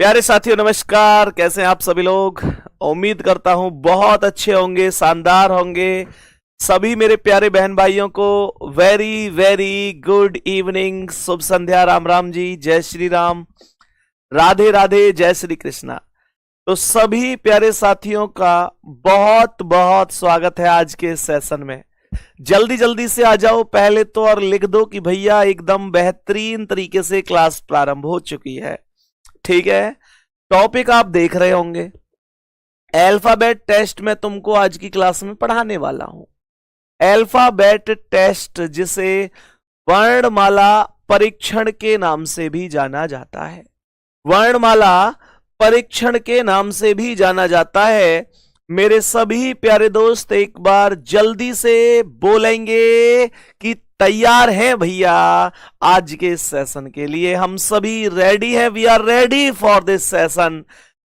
प्यारे साथियों नमस्कार। कैसे हैं आप सभी लोग? उम्मीद करता हूं बहुत अच्छे होंगे, शानदार होंगे। सभी मेरे प्यारे बहन भाइयों को वेरी वेरी गुड इवनिंग, शुभ संध्या, राम राम जी, जय श्री राम, राधे राधे, जय श्री कृष्णा। तो सभी प्यारे साथियों का बहुत बहुत स्वागत है आज के सेशन में। जल्दी जल्दी से आ जाओ पहले तो और लिख दो कि भैया एकदम बेहतरीन तरीके से क्लास प्रारंभ हो चुकी है। ठीक है, टॉपिक आप देख रहे होंगे, अल्फाबेट टेस्ट में तुमको आज की क्लास में पढ़ाने वाला हूं। अल्फाबेट टेस्ट जिसे वर्णमाला परीक्षण के नाम से भी जाना जाता है, वर्णमाला परीक्षण के नाम से भी जाना जाता है। मेरे सभी प्यारे दोस्त एक बार जल्दी से बोलेंगे कि तैयार हैं भैया आज के सेशन के लिए? हम सभी रेडी हैं, we are ready for this session.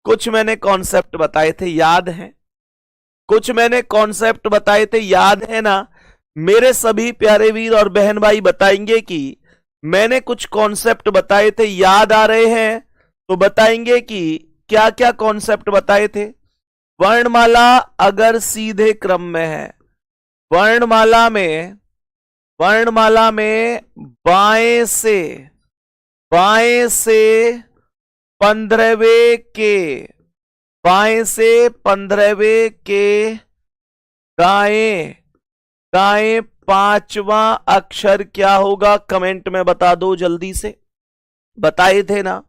कुछ मैंने कॉन्सेप्ट बताए थे, याद है? कुछ मैंने कॉन्सेप्ट बताए थे, याद है ना? मेरे सभी प्यारे वीर और बहन भाई बताएंगे कि मैंने कुछ कॉन्सेप्ट बताए थे, याद आ रहे हैं? तो बताएंगे कि क्या क्या कॉन्सेप्ट बताए थे। वर्णमाला अगर सीधे क्रम में है, वर्णमाला में बाएं से 15वें के, बाएं से 15वें के दाएं दाएं 5वां अक्षर क्या होगा? कमेंट में बता दो जल्दी से। बताए थे ना,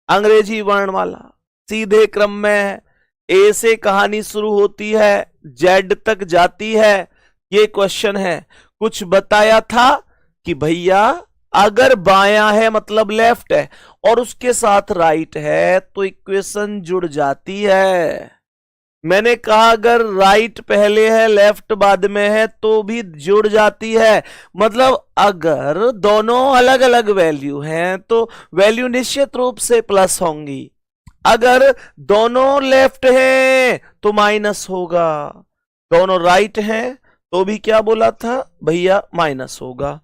अंग्रेजी वर्णमाला सीधे क्रम में है, ए से कहानी शुरू होती है, जेड तक जाती है। ये क्वेश्चन है। कुछ बताया था कि भैया अगर बायां है मतलब लेफ्ट है और उसके साथ राइट है तो इक्वेशन जुड़ जाती है। मैंने कहा अगर राइट पहले है लेफ्ट बाद में है तो भी जुड़ जाती है। मतलब अगर दोनों अलग अलग वैल्यू हैं तो वैल्यू निश्चित रूप से प्लस होंगी। अगर दोनों लेफ्ट हैं तो माइनस होगा, दोनों राइट हैं तो भी क्या बोला था भैया? माइनस होगा।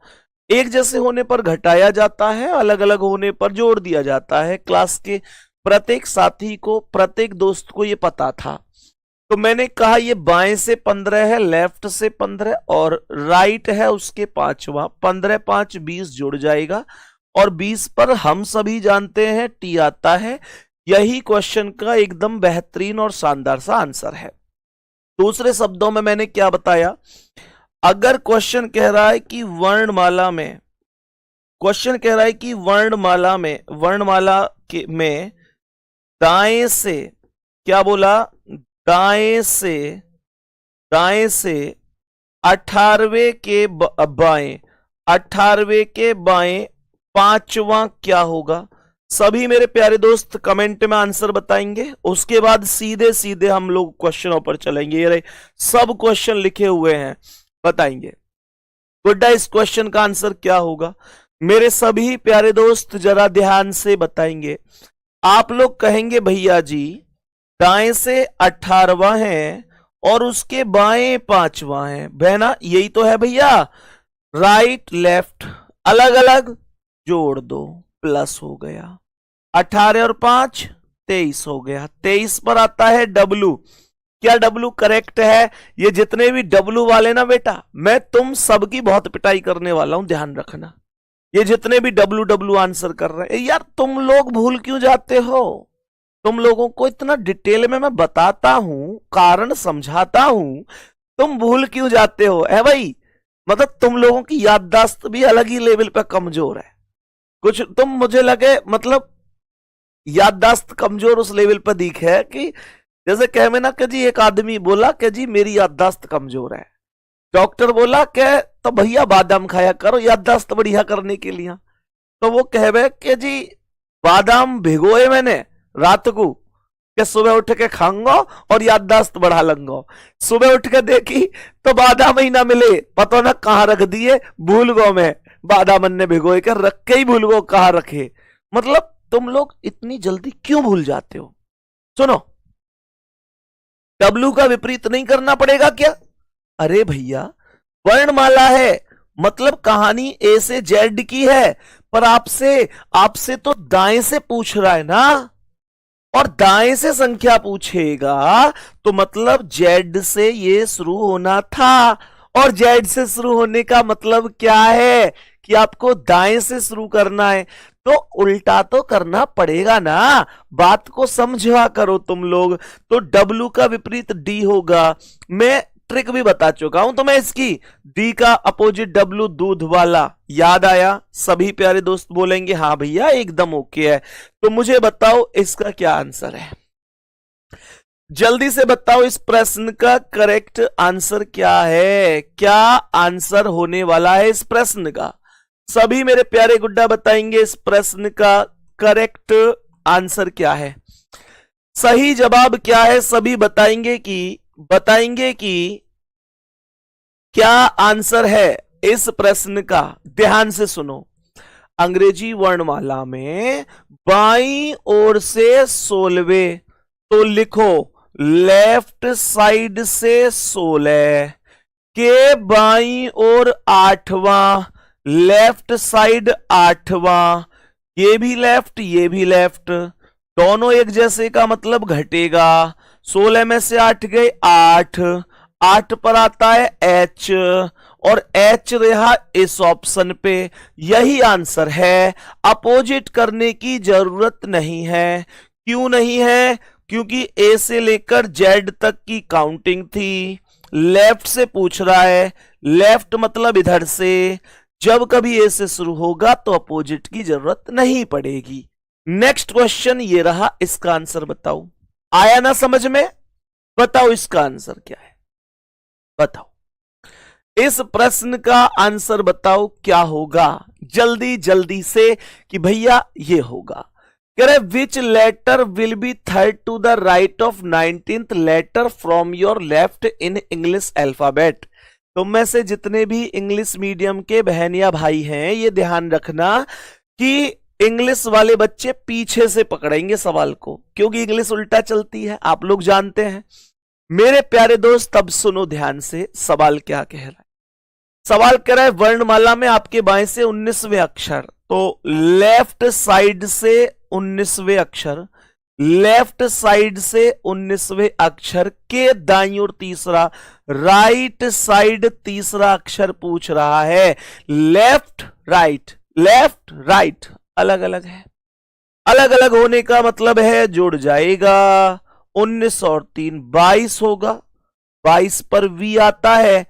एक जैसे होने पर घटाया जाता है, अलग अलग होने पर जोड़ दिया जाता है। क्लास के प्रत्येक साथी को, प्रत्येक दोस्त को ये पता था। तो मैंने कहा ये बाएं से 15 है, लेफ्ट से 15 और राइट है उसके 5वां। 15 5 20 जुड़ जाएगा और 20 पर हम सभी जानते हैं टी आता है। यही क्वेश्चन का एकदम बेहतरीन और शानदार सा आंसर है। दूसरे शब्दों में मैंने क्या बताया? अगर क्वेश्चन कह रहा है कि वर्णमाला में, क्वेश्चन कह रहा है कि वर्णमाला में दाएं से, क्या बोला? दाएं से 18वें के बाएं, 18वें के बाएं 5वां क्या होगा? सभी मेरे प्यारे दोस्त कमेंट में आंसर बताएंगे। उसके बाद सीधे सीधे हम लोग क्वेश्चनों पर चलेंगे। ये रहे सब क्वेश्चन लिखे हुए हैं, बताएंगे। गुड्डा, इस क्वेश्चन का आंसर क्या होगा? मेरे सभी प्यारे दोस्त जरा ध्यान से बताएंगे। आप लोग कहेंगे भैया जी दाएं से 18वां है और उसके बाएं 5वां है। बहना यही तो है भैया, राइट लेफ्ट अलग अलग जोड़ दो, प्लस हो गया। 18 और 5 23 हो गया। 23 पर आता है डब्लू। क्या डब्लू करेक्ट है? ये जितने भी डब्लू वाले ना बेटा, मैं तुम सबकी बहुत पिटाई करने वाला हूं, ध्यान रखना। ये जितने भी डब्लू डब्लू आंसर कर रहे हैं, यार तुम लोग भूल क्यों जाते हो? तुम लोगों को इतना डिटेल में मैं बताता हूं, कारण समझाता हूं, तुम भूल क्यों जाते हो? है भाई, मतलब तुम लोगों की याददाश्त भी अलग ही लेवल पे कमजोर है। कुछ तुम, मुझे लगे मतलब याददाश्त कमजोर उस लेवल पर दिख है कि जैसे कह में ना कि जी एक आदमी बोला कि जी मेरी याददाश्त कमजोर है। डॉक्टर बोला कि तो भैया बादाम खाया करो याददाश्त बढ़िया करने के लिए। तो वो कहवे कि जी बादाम भिगोए मैंने रात को, कि सुबह उठ के खाऊंगा और याददाश्त बढ़ा लूंगा। सुबह उठ के देखी तो बादाम ही ना मिले, पता ना कहां रख दिए, भूल गो में। बादाम ने भिगोए कर रख के ही भूल गो कहां रखे। मतलब तुम लोग इतनी जल्दी क्यों भूल जाते हो? सुनो, डब्लू का विपरीत नहीं करना पड़ेगा क्या? अरे भैया वर्णमाला है, मतलब कहानी ए से जेड की है, पर आपसे तो दाएं से पूछ रहा है ना। और दाएं से संख्या पूछेगा तो मतलब जेड से ये शुरू होना था, और जेड से शुरू होने का मतलब क्या है कि आपको दाएं से शुरू करना है, तो उल्टा तो करना पड़ेगा ना। बात को समझा करो तुम लोग। तो डब्लू का विपरीत डी होगा। मैं ट्रिक भी बता चुका हूं तो मैं इसकी, डी का अपोजिट डब्लू दूध वाला, याद आया? सभी प्यारे दोस्त बोलेंगे हाँ भैया एकदम ओके है। तो मुझे बताओ इसका क्या आंसर है, जल्दी से बताओ इस प्रश्न का करेक्ट आंसर क्या है? क्या आंसर होने वाला है इस प्रश्न का? सभी मेरे प्यारे गुड्डा बताएंगे इस प्रश्न का करेक्ट आंसर क्या है, सही जवाब क्या है? सभी बताएंगे कि क्या आंसर है इस प्रश्न का। ध्यान से सुनो, अंग्रेजी वर्णमाला में बाईं ओर से 16वें, तो लिखो लेफ्ट साइड से 16, के बाईं ओर 8वां, लेफ्ट साइड 8वां, ये भी लेफ्ट ये भी लेफ्ट, दोनों एक जैसे का मतलब घटेगा। 16 में से 8 गए 8, 8 पर आता है एच, और एच रहा इस ऑप्शन पे। यही आंसर है, अपोजिट करने की जरूरत नहीं है। क्यों नहीं है? क्योंकि ए से लेकर जेड तक की काउंटिंग थी, लेफ्ट से पूछ रहा है, लेफ्ट मतलब इधर से। जब कभी ए से शुरू होगा तो अपोजिट की जरूरत नहीं पड़ेगी। नेक्स्ट क्वेश्चन ये रहा, इसका आंसर बताओ। आया ना समझ में? बताओ इसका आंसर क्या है, बताओ इस प्रश्न का आंसर बताओ क्या होगा जल्दी जल्दी से, कि भैया ये होगा। कह रहे which letter will be third to the right of 19th letter from your left in English alphabet. तुम में से जितने भी इंग्लिश मीडियम के बहन या भाई हैं, ये ध्यान रखना कि इंग्लिश वाले बच्चे पीछे से पकड़ेंगे सवाल को, क्योंकि इंग्लिश उल्टा चलती है, आप लोग जानते हैं। मेरे प्यारे दोस्त अब सुनो ध्यान से, सवाल क्या कह रहा है। सवाल कह रहा है वर्णमाला में आपके बाएं से 19वें अक्षर, तो लेफ्ट साइड से 19वें अक्षर, लेफ्ट साइड से 19वें अक्षर के दाईं ओर तीसरा, राइट साइड तीसरा अक्षर पूछ रहा है। लेफ्ट राइट अलग अलग है, अलग अलग होने का मतलब है जुड़ जाएगा। 19 और 3 22 होगा, 22 पर वी आता है।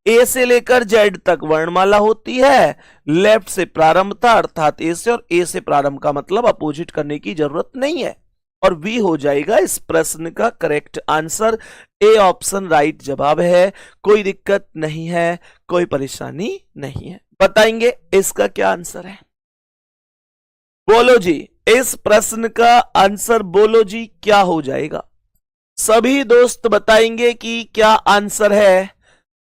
ए से लेकर जेड तक वर्णमाला होती है, लेफ्ट से प्रारंभ था अर्थात ए से, और ए से प्रारंभ का मतलब अपोजिट करने की जरूरत नहीं है, और वी हो जाएगा इस प्रश्न का correct answer. A option right जवाब है, कोई दिक्कत नहीं है, कोई परेशानी नहीं है। बताएंगे इसका क्या आंसर है, बोलो जी इस प्रश्न का आंसर, बोलो जी क्या हो जाएगा। सभी दोस्त बताएंगे कि क्या आंसर है।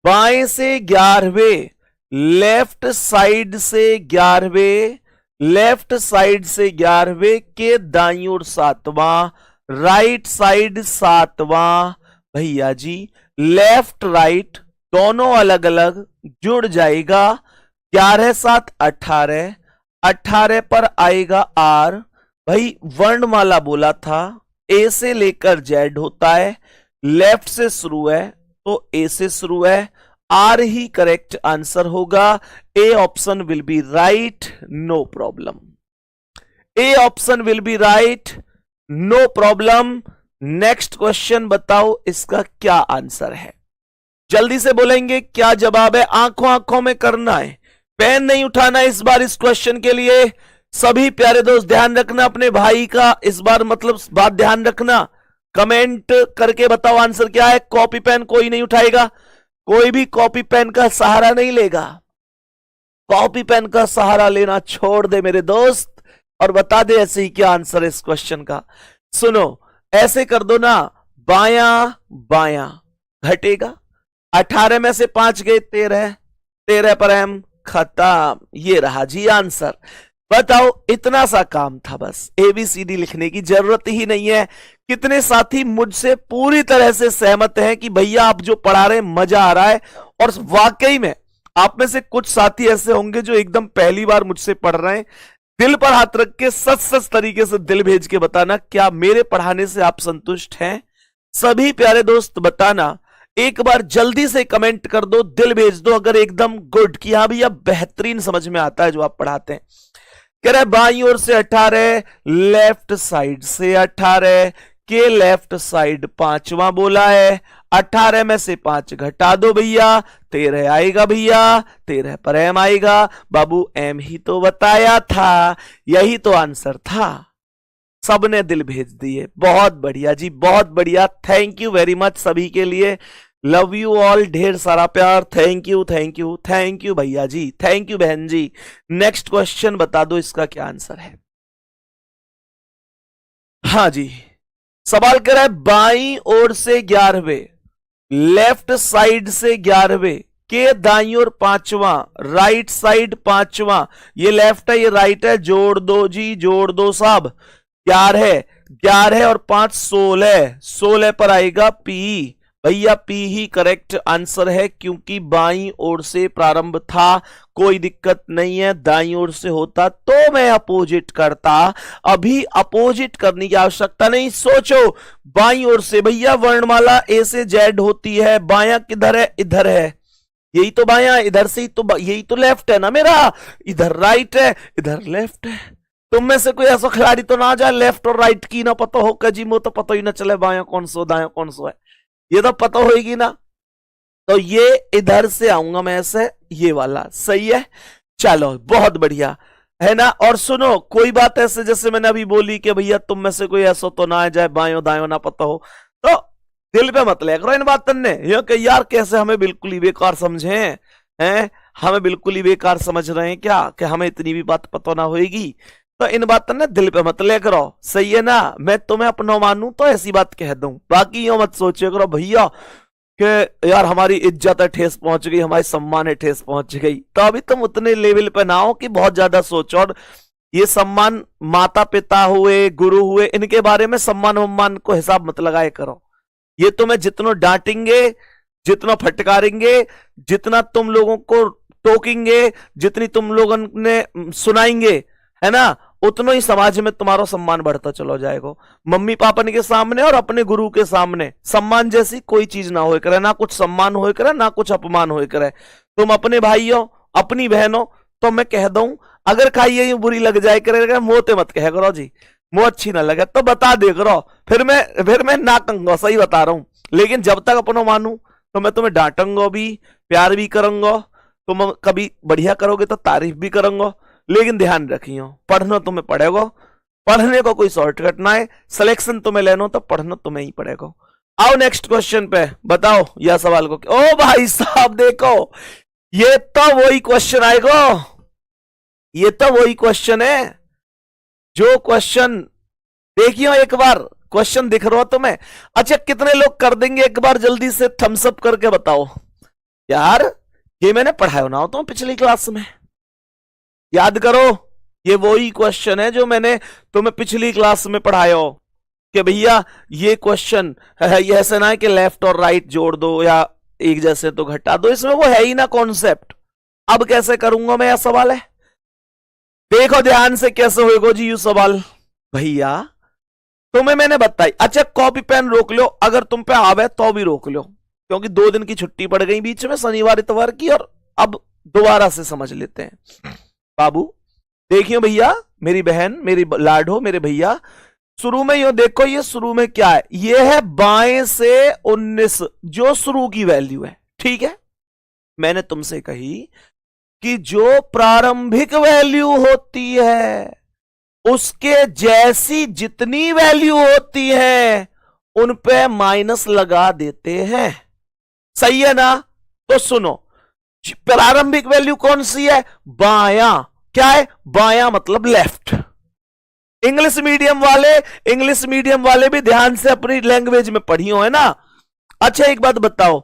बाएं से 11वें, लेफ्ट साइड से 11वें, लेफ्ट साइड से 11वें के दाईं ओर 7वां, राइट साइड 7वां। भैया जी लेफ्ट राइट दोनों अलग अलग जुड़ जाएगा। 11 7 18, 18 पर आएगा आर। भाई वर्णमाला बोला था, ए से लेकर जेड होता है, लेफ्ट से शुरू है तो ए से शुरू है, आर ही करेक्ट आंसर होगा। A option will be right, no problem. A option will be right, no problem. Next question बताओ इसका क्या आंसर है, जल्दी से बोलेंगे क्या जवाब है। आंखों आंखों में करना है, पेन नहीं उठाना इस बार इस क्वेश्चन के लिए। सभी प्यारे दोस्त ध्यान रखना, अपने भाई का इस बार मतलब बात ध्यान रखना। कमेंट करके बताओ आंसर क्या है। कॉपी पेन कोई नहीं उठाएगा, कोई भी कॉपी पेन का सहारा नहीं लेगा। कॉपी पेन का सहारा लेना छोड़ दे मेरे दोस्त, और बता दे ऐसे ही क्या आंसर है इस क्वेश्चन का। सुनो ऐसे कर दो ना, बाया बाया घटेगा, 18 में से 5 गए 13, 13 पर एम खत्म। ये रहा जी आंसर। बताओ इतना सा काम था, बस एबीसीडी लिखने की जरूरत ही नहीं है। कितने साथी मुझसे पूरी तरह से सहमत हैं कि भैया आप जो पढ़ा रहे हैं मजा आ रहा है। और वाकई में आप में से कुछ साथी ऐसे होंगे जो एकदम पहली बार मुझसे पढ़ रहे हैं, दिल पर हाथ रख के सच सच तरीके से दिल भेज के बताना, क्या मेरे पढ़ाने से आप संतुष्ट हैं? सभी प्यारे दोस्त बताना, एक बार जल्दी से कमेंट कर दो, दिल भेज दो अगर एकदम गुड कि हाँ भैया बेहतरीन समझ में आता है जो आप पढ़ाते हैं। कह रहा है बाईं ओर से 18, लेफ्ट साइड से 18 के लेफ्ट साइड पांचवा बोला है। 18 में से 5 घटा दो भैया, 13 आएगा भैया, 13 पर एम आएगा। बाबू एम ही तो बताया था, यही तो आंसर था। सबने दिल भेज दिए, बहुत बढ़िया जी, बहुत बढ़िया। थैंक यू वेरी मच सभी के लिए, लव यू ऑल, ढेर सारा प्यार। Thank you thank you thank you भैया जी, थैंक यू बहन जी। नेक्स्ट क्वेश्चन बता दो इसका क्या आंसर है। हाँ जी, सवाल कर रहा है बाईं ओर से 11वें, लेफ्ट साइड से 11वें के दाईं ओर पांचवा, राइट साइड पांचवा। ये लेफ्ट है ये राइट है, जोड़ दो जी, जोड़ दो साहब। 11 11 और 5 16, 16 पर आएगा पी। भैया पी ही करेक्ट आंसर है, क्योंकि बाईं ओर से प्रारंभ था। कोई दिक्कत नहीं है, दाईं ओर से होता तो मैं अपोजिट करता, अभी अपोजिट करने की आवश्यकता नहीं। सोचो बाईं ओर से भैया वर्णमाला ए से जेड होती है, बायां किधर है? इधर है, यही तो बायां, इधर से ही तो, यही तो लेफ्ट है ना मेरा, इधर राइट है, इधर लेफ्ट है। तुम में से कोई ऐसा खिलाड़ी तो ना आ जाए लेफ्ट और राइट की ना पता हो, जी मुझे तो पता ही ना चले बायां कौन सो दायां कौन सो है, ये तो पता होगी ना। तो ये इधर से आऊंगा मैं ऐसे, ये वाला सही है। चलो बहुत बढ़िया है ना। और सुनो, कोई बात ऐसे जैसे मैंने अभी बोली कि भैया तुम में से कोई ऐसा तो ना आ जाए बायों दायों ना पता हो, तो दिल पे मत ले करो इन बातों ने, ये कि यार कैसे हमें बिल्कुल ही बेकार समझे हैं, हमें बिल्कुल ही बेकार समझ रहे हैं क्या, कि हमें इतनी भी बात पता ना होगी। तो इन बातों ने दिल पे मत ले करो, सही है ना। मैं तुम्हें अपना मानूं तो ऐसी बात कह दूं, बाकी यो मत सोचे करो भैया कि यार हमारी इज्जत है ठेस पहुंच गई, हमारी सम्मान है ठेस पहुंच गई। तो अभी तुम उतने लेवल पे ना हो कि बहुत ज्यादा सोचो। और ये सम्मान माता पिता हुए, गुरु हुए, इनके बारे में सम्मान वम्मान को हिसाब मत लगाए करो। ये तुम्हें जितना डांटेंगे, जितना फटकारेंगे, जितना तुम लोगों को टोकेंगे, जितनी तुम लोगों ने सुनाएंगे, है ना, उतना ही समाज में तुम्हारा सम्मान बढ़ता चलो जाएगा। मम्मी पापा के सामने और अपने गुरु के सामने सम्मान जैसी कोई चीज ना हो करे, ना कुछ सम्मान हो करे, ना कुछ अपमान हो करे। तुम अपने भाई हो, अपनी बहन हो, तो मैं कह दूं अगर खाइए बुरी लग जाए करे, मोते मत कह करो जी, मुंह अच्छी ना लगे तो बता दे करो, फिर मैं ना कहूंगा, सही बता रहा हूं। लेकिन जब तक अपनो मानू तो मैं तुम्हें डांटूंगा भी, प्यार भी करूंगा, तुम कभी बढ़िया करोगे तो तारीफ भी करूंगा। लेकिन ध्यान रखियो, पढ़ना तुम्हें पड़ेगा, पढ़ने को कोई शॉर्टकट ना है, सिलेक्शन तुम्हें लेना तो पढ़ना तुम्हें ही पड़ेगा। आओ नेक्स्ट क्वेश्चन पे, बताओ यह सवाल को। ओ भाई साहब देखो, ये तो वही क्वेश्चन आएगा, ये तो वही क्वेश्चन है जो क्वेश्चन देखियो एक बार, क्वेश्चन दिख रहा हो तुम्हें? अच्छा कितने लोग कर देंगे एक बार जल्दी से थम्स अप करके बताओ यार, ये मैंने पढ़ाया ना हो तो पिछली क्लास में, याद करो, ये वही क्वेश्चन है जो मैंने तुम्हें पिछली क्लास में पढ़ाया हो कि भैया ये क्वेश्चन ये ऐसा ना है कि लेफ्ट और राइट जोड़ दो या एक जैसे तो घटा दो, इसमें वो है ही ना कॉन्सेप्ट। अब कैसे करूंगा मैं, यह सवाल है, देखो ध्यान से कैसे होगा जी यू सवाल। भैया तुम्हें मैंने बताई, अच्छा कॉपी पेन रोक लो, अगर तुम पे आवे तो भी रोक लो, क्योंकि 2 दिन की छुट्टी पड़ गई बीच में, शनिवार इतवार की, और अब दोबारा से समझ लेते हैं। बाबू देखियो भैया, मेरी बहन, मेरी लाडो, मेरे भैया, शुरू में यो देखो, ये शुरू में क्या है, ये है बाएं से 19 जो शुरू की वैल्यू है, ठीक है। मैंने तुमसे कही कि जो प्रारंभिक वैल्यू होती है उसके जैसी जितनी वैल्यू होती है उन पे माइनस लगा देते हैं, सही है ना। तो सुनो, प्रारंभिक वैल्यू कौन सी है? बायां, क्या है? बायां मतलब लेफ्ट। इंग्लिश मीडियम वाले भी ध्यान से अपनी लैंग्वेज में पढ़ियो है ना। अच्छा एक बात बताओ,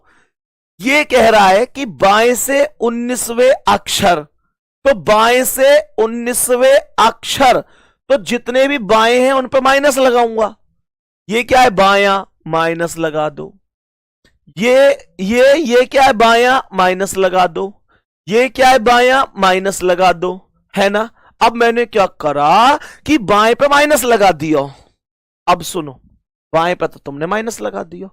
ये कह रहा है कि बाएं से 19वें अक्षर, तो बाएं से 19वें अक्षर, तो जितने भी बाएं हैं उन पे माइनस लगाऊंगा। ये क्या है? बायां, माइनस लगा दो। ये क्या है? बायां, माइनस लगा दो। ये क्या है? बायां, माइनस लगा दो, है ना। अब मैंने क्या करा कि बाएं पे माइनस लगा दिया। अब सुनो, बाएं पे तो तुमने माइनस लगा दिया,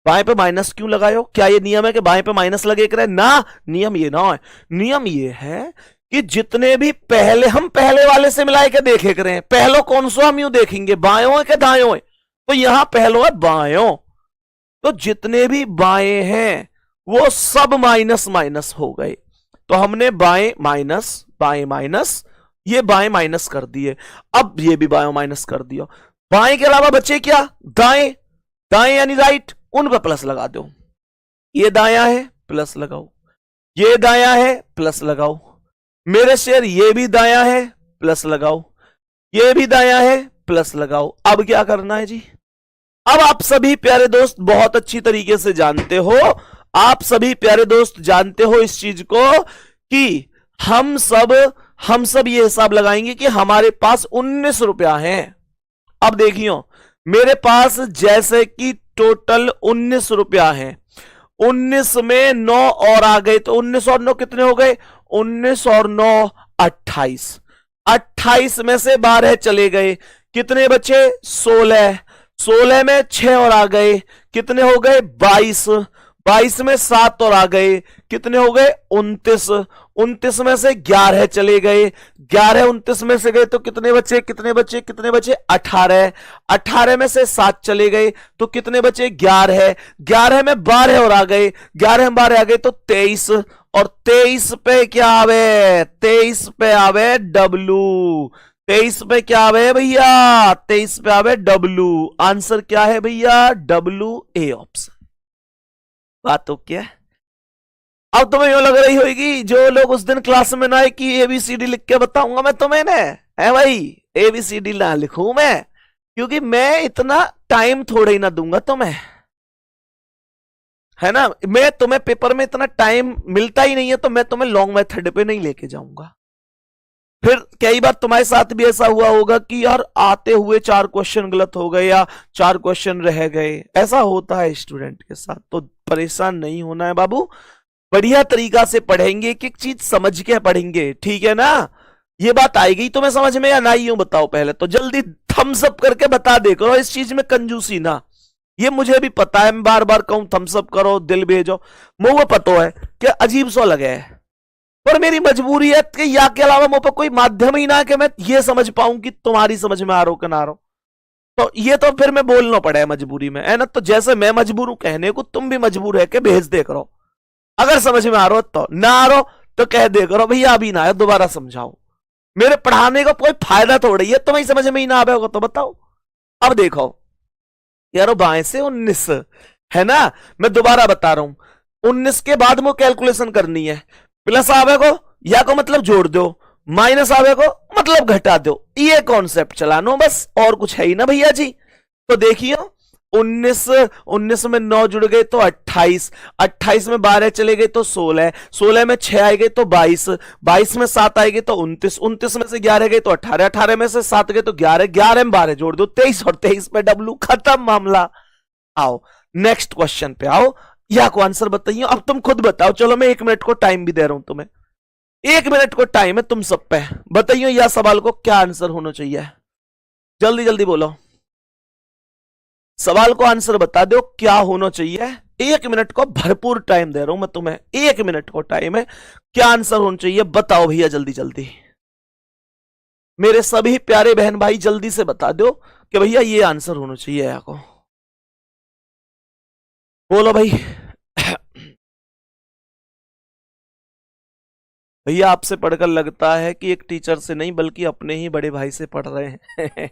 बाएं पे माइनस क्यों लगायो? क्या ये नियम है कि बाएं पे माइनस लगे करे? ना, नियम ये ना है। नियम ये है कि जितने भी पहले, हम पहले वाले से मिलाए के देखे करें, पहलो कौन सा हम यूं देखेंगे, बायों है कि दायों है? तो यहां पहलो है बायों, तो जितने भी बाएं हैं वो सब माइनस माइनस हो गए। तो हमने बाएं माइनस, ये बाएं माइनस कर दिए, अब ये भी बाएं माइनस कर दिया। बाएं के अलावा बचे क्या? दाएं, दाएं यानी राइट, उन पर प्लस लगा दो। ये दायां है, प्लस लगाओ, ये दायां है, प्लस लगाओ, मेरे शेर ये भी दायां है, प्लस लगाओ, ये भी दायां है, प्लस लगाओ। अब क्या करना है जी? अब आप सभी प्यारे दोस्त बहुत अच्छी तरीके से जानते हो, आप सभी प्यारे दोस्त जानते हो इस चीज को कि हम सब ये हिसाब लगाएंगे कि हमारे पास 19 रुपया है। अब देखियो, मेरे पास जैसे कि टोटल 19 रुपया है, 19 में 9 और आ गए तो 19 और 9 कितने हो गए? 19 और 9 28, 28 में से 12 चले गए, कितने बचे? 16, 16 में 6 और आ गए, कितने हो गए? 22, 22 में 7 और आ गए, कितने हो गए? 29, 29 में से 11 चले गए, 11 29 में से गए तो कितने बचे? 18, 18 में से 7 चले गए तो कितने बचे? 11, 11 में 12 और आ गए, 11 में 12 आ गए तो 23, और 23 पे क्या आवे? 23 पे आवे डब्लू, 23 पे क्या आवे भैया? 23 पे आवे डब्लू। आंसर क्या है भैया? W, A option. बात तो क्या? अब तुम्हें यूं लग रही होगी जो लोग उस दिन क्लास में ना आए कि एबीसीडी लिख के बताऊंगा मैं तुम्हें ना, है भाई, एबीसीडी ना लिखूं मैं, क्योंकि मैं इतना टाइम थोड़े ही ना दूंगा तुम्हें, है ना। मैं तुम्हें पेपर में इतना टाइम मिलता ही नहीं है, तो मैं तुम्हें लॉन्ग मेथड पे नहीं लेके जाऊंगा। फिर कई बार तुम्हारे साथ भी ऐसा हुआ होगा कि यार आते हुए 4 क्वेश्चन गलत हो गए या 4 क्वेश्चन रह गए, ऐसा होता है स्टूडेंट के साथ। तो परेशान नहीं होना है बाबू, बढ़िया तरीका से पढ़ेंगे, एक एक चीज समझ के पढ़ेंगे, ठीक है ना। ये बात आई गई तुम्हें समझ में या ना? यूं बताओ पहले तो, जल्दी थम्स अप करके बता दे करो, इस चीज में कंजूसी ना। ये मुझे भी पता है, मैं बार बार कहूं थम्स अप करो, दिल भेजो, मुझे पता है कि अजीब सा लगे है, पर मेरी मजबूरी है कि या के अलावा मुझ पर कोई माध्यम ही ना कि मैं ये समझ पाऊं कि तुम्हारी समझ में आ रहा हो कि ना आ रहा हो। तो ये तो फिर मैं बोलना पड़ा है मजबूरी में, है ना। तो जैसे मैं मजबूर हूं कहने को, तुम भी मजबूर है कि भेज दे करो। अगर समझ में आ रहा हो तो, ना आ रहा हो तो कह दे करो भैया अभी ना है, दोबारा समझाओ। मेरे पढ़ाने का कोई फायदा थोड़ी है, तुम्हें समझ में ही ना आवे होगा तो बताओ। अब देखो यारो, बाएं से 19 है ना, मैं दोबारा बता रहा हूं, 19 के बाद में कैलकुलेशन करनी है। प्लस आवे को या को मतलब जोड़ दो, माइनस आवे को मतलब घटा दो, ये कॉन्सेप्ट चलानो बस, और कुछ है ही ना भैया जी। तो देखिए 19 में 9 जुड़ गए तो 28, 28 में 12 चले गए तो 16, 16 में 6 आए गए तो 22, 22 में 7 आएंगे तो 29, 29 में से 11 गए तो 18, 18 में से 7 गए तो 11, 11 में 12 जोड़ दो 23, और 23 पे डब्लू, खत्म मामला। आओ नेक्स्ट क्वेश्चन पे आओ, या को आंसर बताइए। अब तुम खुद बताओ, चलो मैं 1 मिनट को टाइम भी दे रहा हूं तुम्हें, 1 मिनट को टाइम है तुम सब पे, बताइए या सवाल को क्या आंसर होना चाहिए, जल्दी जल्दी बोलो। सवाल को आंसर बता दो क्या होना चाहिए। 1 मिनट को भरपूर टाइम दे रहा हूं मैं तुम्हें, 1 मिनट को टाइम है, क्या आंसर होना चाहिए बताओ भैया, जल्दी जल्दी। मेरे सभी प्यारे बहन भाई जल्दी से बता दो कि भैया ये आंसर होना चाहिए, या को बोलो भाई। भैया आपसे पढ़कर लगता है कि एक टीचर से नहीं बल्कि अपने ही बड़े भाई से पढ़ रहे हैं।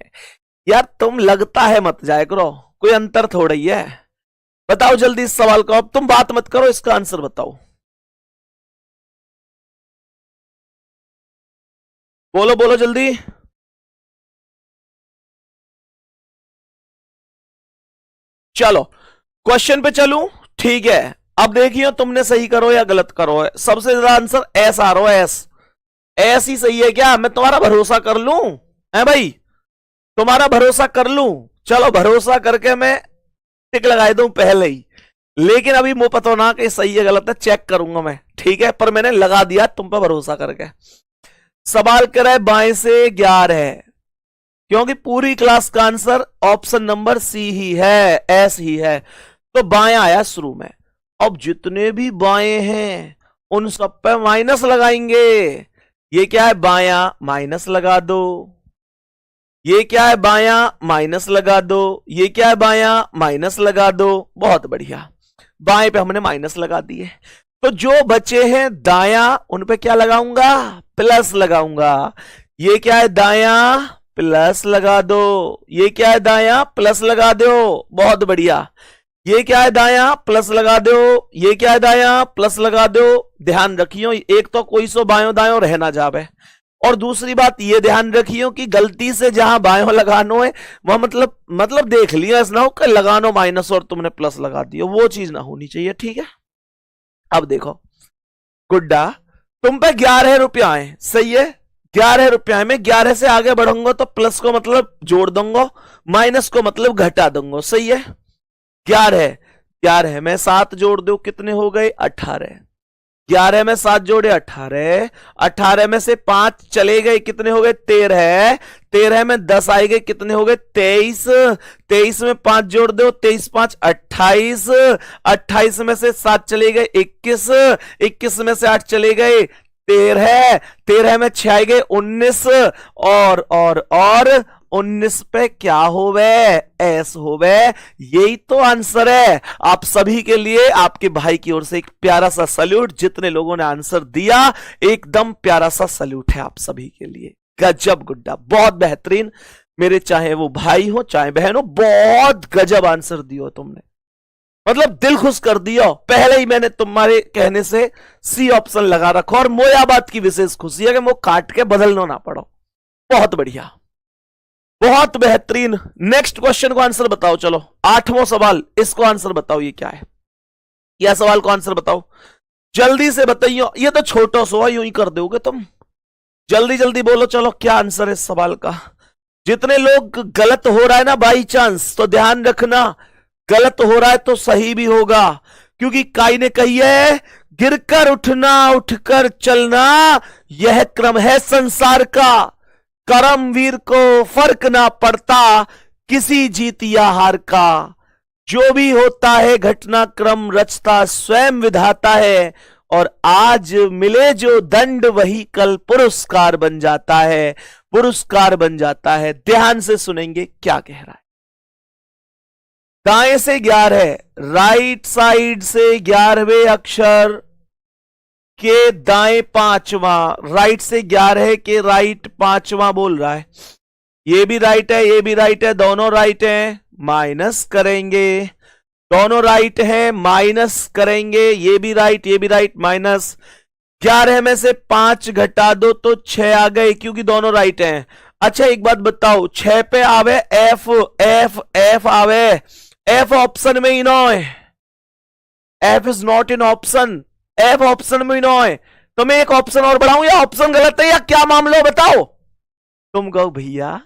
यार तुम लगता है मत जाए करो, कोई अंतर थोड़ा ही है। बताओ जल्दी इस सवाल को, अब तुम बात मत करो, इसका आंसर बताओ, बोलो बोलो जल्दी। चलो क्वेश्चन पे चलूं, ठीक है। अब देखिए तुमने सही करो या गलत करो, सबसे ज्यादा आंसर एस आ रहा है, एस, एस ही सही है क्या? मैं तुम्हारा भरोसा कर लूं, है भाई, तुम्हारा भरोसा कर लूं? चलो भरोसा करके मैं टिक लगा दूं पहले ही, लेकिन अभी मुंह पता ना कि सही है गलत है, चेक करूंगा मैं, ठीक है, पर मैंने लगा दिया तुम पर भरोसा करके। सवाल कर रहा है बाएं से 11, क्योंकि पूरी क्लास का आंसर ऑप्शन नंबर सी ही है, एस ही है, तो बायां आया शुरू में। अब जितने भी बाएं हैं उन सब पे माइनस लगाएंगे। ये क्या है बायां, माइनस लगा दो। ये क्या है बायां, माइनस लगा दो। ये क्या है बायां, माइनस लगा दो। बहुत बढ़िया, बाएं पे हमने माइनस लगा दिए। तो जो बचे हैं दायां उन पे क्या लगाऊंगा, प्लस लगाऊंगा। ये क्या है दायां, प्लस लगा दो। ये क्या है दायां, प्लस लगा दो। बहुत बढ़िया। ये क्या है दायां, प्लस लगा दो। ये क्या है दायां, प्लस लगा दो। ध्यान रखियो एक तो कोई सो बायों दायों रहना जावे, और दूसरी बात ये ध्यान रखियो कि गलती से जहां बायों लगानो है वह मतलब देख लिया ना हो कि लगानो माइनस और तुमने प्लस लगा दियो, वो चीज ना होनी चाहिए। ठीक है, अब देखो गुड्डा, तुम पे 11 रुपया आए, सही है। 11 रुपया में 11 से आगे बढ़ूंगा तो प्लस को मतलब जोड़ दूंगा, माइनस को मतलब घटा दूंगा, सही है। 11 में 7 जोड़ दो, कितने हो गए 18। 11 में 7 जोड़े 18। 18 में से 5 चले गए, कितने हो गए 13। 13 में 10 आए गए, कितने हो गए 23। 23 में 5 जोड़ दो, 23 5 28। 28 में से 7 चले गए 21। 21 में से 8 चले गए 13। 13 में 6 आए गए 19। और 19 पे क्या होवे, एस होवे। यही तो आंसर है। आप सभी के लिए आपके भाई की ओर से एक प्यारा सा सल्यूट। जितने लोगों ने आंसर दिया एकदम प्यारा सा सल्यूट है आप सभी के लिए। गजब गुड्डा, बहुत बेहतरीन। मेरे चाहे वो भाई हो चाहे बहन हो, बहुत गजब आंसर दियो तुमने, मतलब दिल खुश कर दिया। पहले ही मैंने तुम्हारे कहने से सी ऑप्शन लगा रखा, और मोयाबाद की विशेष खुशी है कि वो काट के बदलना ना पड़ो। बहुत बढ़िया, बहुत बेहतरीन। नेक्स्ट क्वेश्चन को आंसर बताओ। चलो 8वां सवाल, इसको आंसर बताओ। ये क्या है, यह सवाल को आंसर बताओ, जल्दी से बताइए। ये तो छोटा सा यूं ही कर दोगे तुम, जल्दी जल्दी बोलो। चलो क्या आंसर है इस सवाल का। जितने लोग गलत हो रहा है ना बाई चांस, तो ध्यान रखना गलत हो रहा है तो सही भी होगा, क्योंकि काई ने कही है गिरकर उठना उठकर चलना यह क्रम है संसार का, करमवीर को फर्क ना पड़ता किसी जीत या हार का, जो भी होता है घटनाक्रम रचता स्वयं विधाता है, और आज मिले जो दंड वही कल पुरस्कार बन जाता है, पुरस्कार बन जाता है। ध्यान से सुनेंगे क्या कह रहा है। दाएं से 11, राइट साइड से 11वें अक्षर के दाएं 5वां, राइट से 11 के राइट 5वां बोल रहा है। ये भी राइट है, ये भी राइट है, दोनों राइट हैं, माइनस करेंगे। दोनों राइट है, माइनस करेंगे। ये भी राइट, माइनस। 11 में से 5 घटा दो तो 6 आ गए, क्योंकि दोनों राइट हैं। अच्छा एक बात बताओ, 6 पे आवे एफ, एफ एफ आवे, एफ ऑप्शन में ही ना है, F is not in option, F option में ही ना है। तो मैं एक ऑप्शन और बढ़ाऊं या ऑप्शन गलत है या क्या मामला हो बताओ। तुम कहो भैया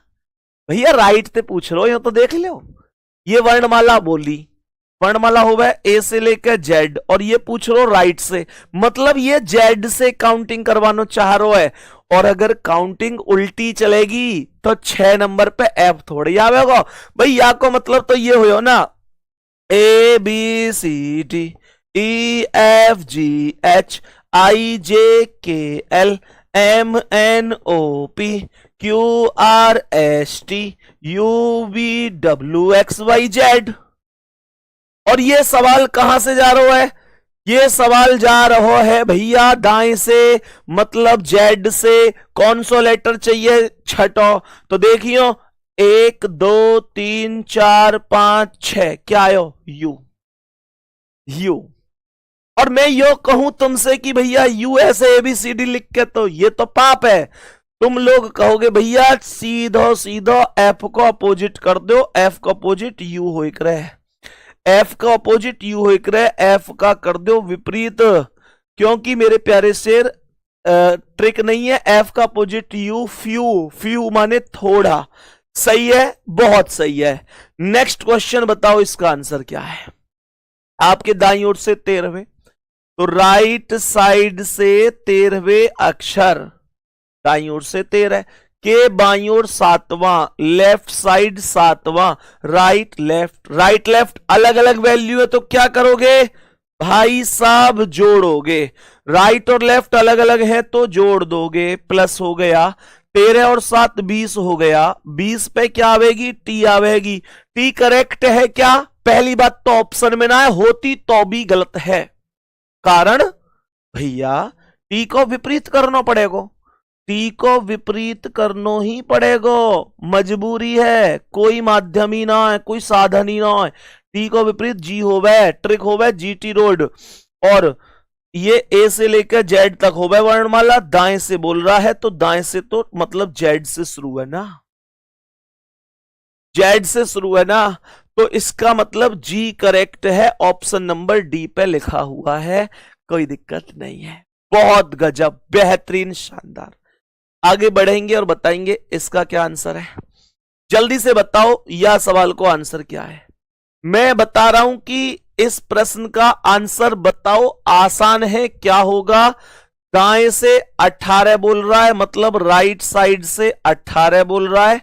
भैया राइट से पूछ लो, यो तो देख लो। ये वर्णमाला बोली, वर्णमाला होगा ए से लेकर जेड, और ये पूछ रो राइट से, मतलब ये जेड से काउंटिंग करवाना चाह रो है। और अगर काउंटिंग उल्टी चलेगी तो 6 नंबर पे एफ थोड़ी आवेगा भाई। या को मतलब तो ये हो ना, A B C D E F G H I J K L M N O P Q R S T U V W X Y Z. और ये सवाल कहां से जा रहा है, ये सवाल जा रहा है भैया दाएं से, मतलब जेड से। कौन सा लेटर चाहिए, छठो। तो देखियो 1 2 3 4 5 6, क्या आयो यू, यू। और मैं यो कहूं तुमसे कि भैया यू ऐसे एबीसीडी लिख के, तो ये तो पाप है। तुम लोग कहोगे भैया सीधो सीधो एफ को अपोजिट कर दो, एफ का अपोजिट यू हो रहे, एफ का अपोजिट यू हो रहे, एफ का कर दो विपरीत, क्योंकि मेरे प्यारे शेर ट्रिक नहीं है। एफ का अपोजिट यू, फ्यू, फ्यू माने थोड़ा। सही है, बहुत सही है। नेक्स्ट क्वेश्चन बताओ, इसका आंसर क्या है। आपके दाईं ओर से 13वें, तो राइट साइड से 13वें अक्षर दाईं ओर से 13, के बाईं ओर 7वां, लेफ्ट साइड 7वां, राइट लेफ्ट अलग अलग वैल्यू है तो क्या करोगे भाई साहब, जोड़ोगे। राइट और लेफ्ट अलग अलग है तो जोड़ दोगे, प्लस हो गया 13 और 7 20 हो गया। 20 पे क्या आवेगी, टी आवेगी। टी करेक्ट है क्या? पहली बात तो ऑप्शन में ना है, होती तो भी गलत है, कारण भैया टी को विपरीत करना पड़ेगा, टी को विपरीत करना ही पड़ेगा, मजबूरी है, कोई माध्यम ही ना है, कोई साधन ही ना है। टी को विपरीत जी होवे, ट्रिक होवे जीटी रोड, और ये ए से लेकर जेड तक होवे वर्णमाला। दाएं से बोल रहा है तो दाएं से तो मतलब जेड से शुरू है ना, जेड से शुरू है ना, तो इसका मतलब जी करेक्ट है, ऑप्शन नंबर डी पे लिखा हुआ है, कोई दिक्कत नहीं है। बहुत गजब, बेहतरीन, शानदार। आगे बढ़ेंगे और बताएंगे इसका क्या आंसर है। जल्दी से बताओ यह सवाल को आंसर क्या है। मैं बता रहा हूं कि इस प्रश्न का आंसर बताओ, आसान है। क्या होगा, दाएं से 18 बोल रहा है मतलब राइट साइड से 18 बोल रहा है,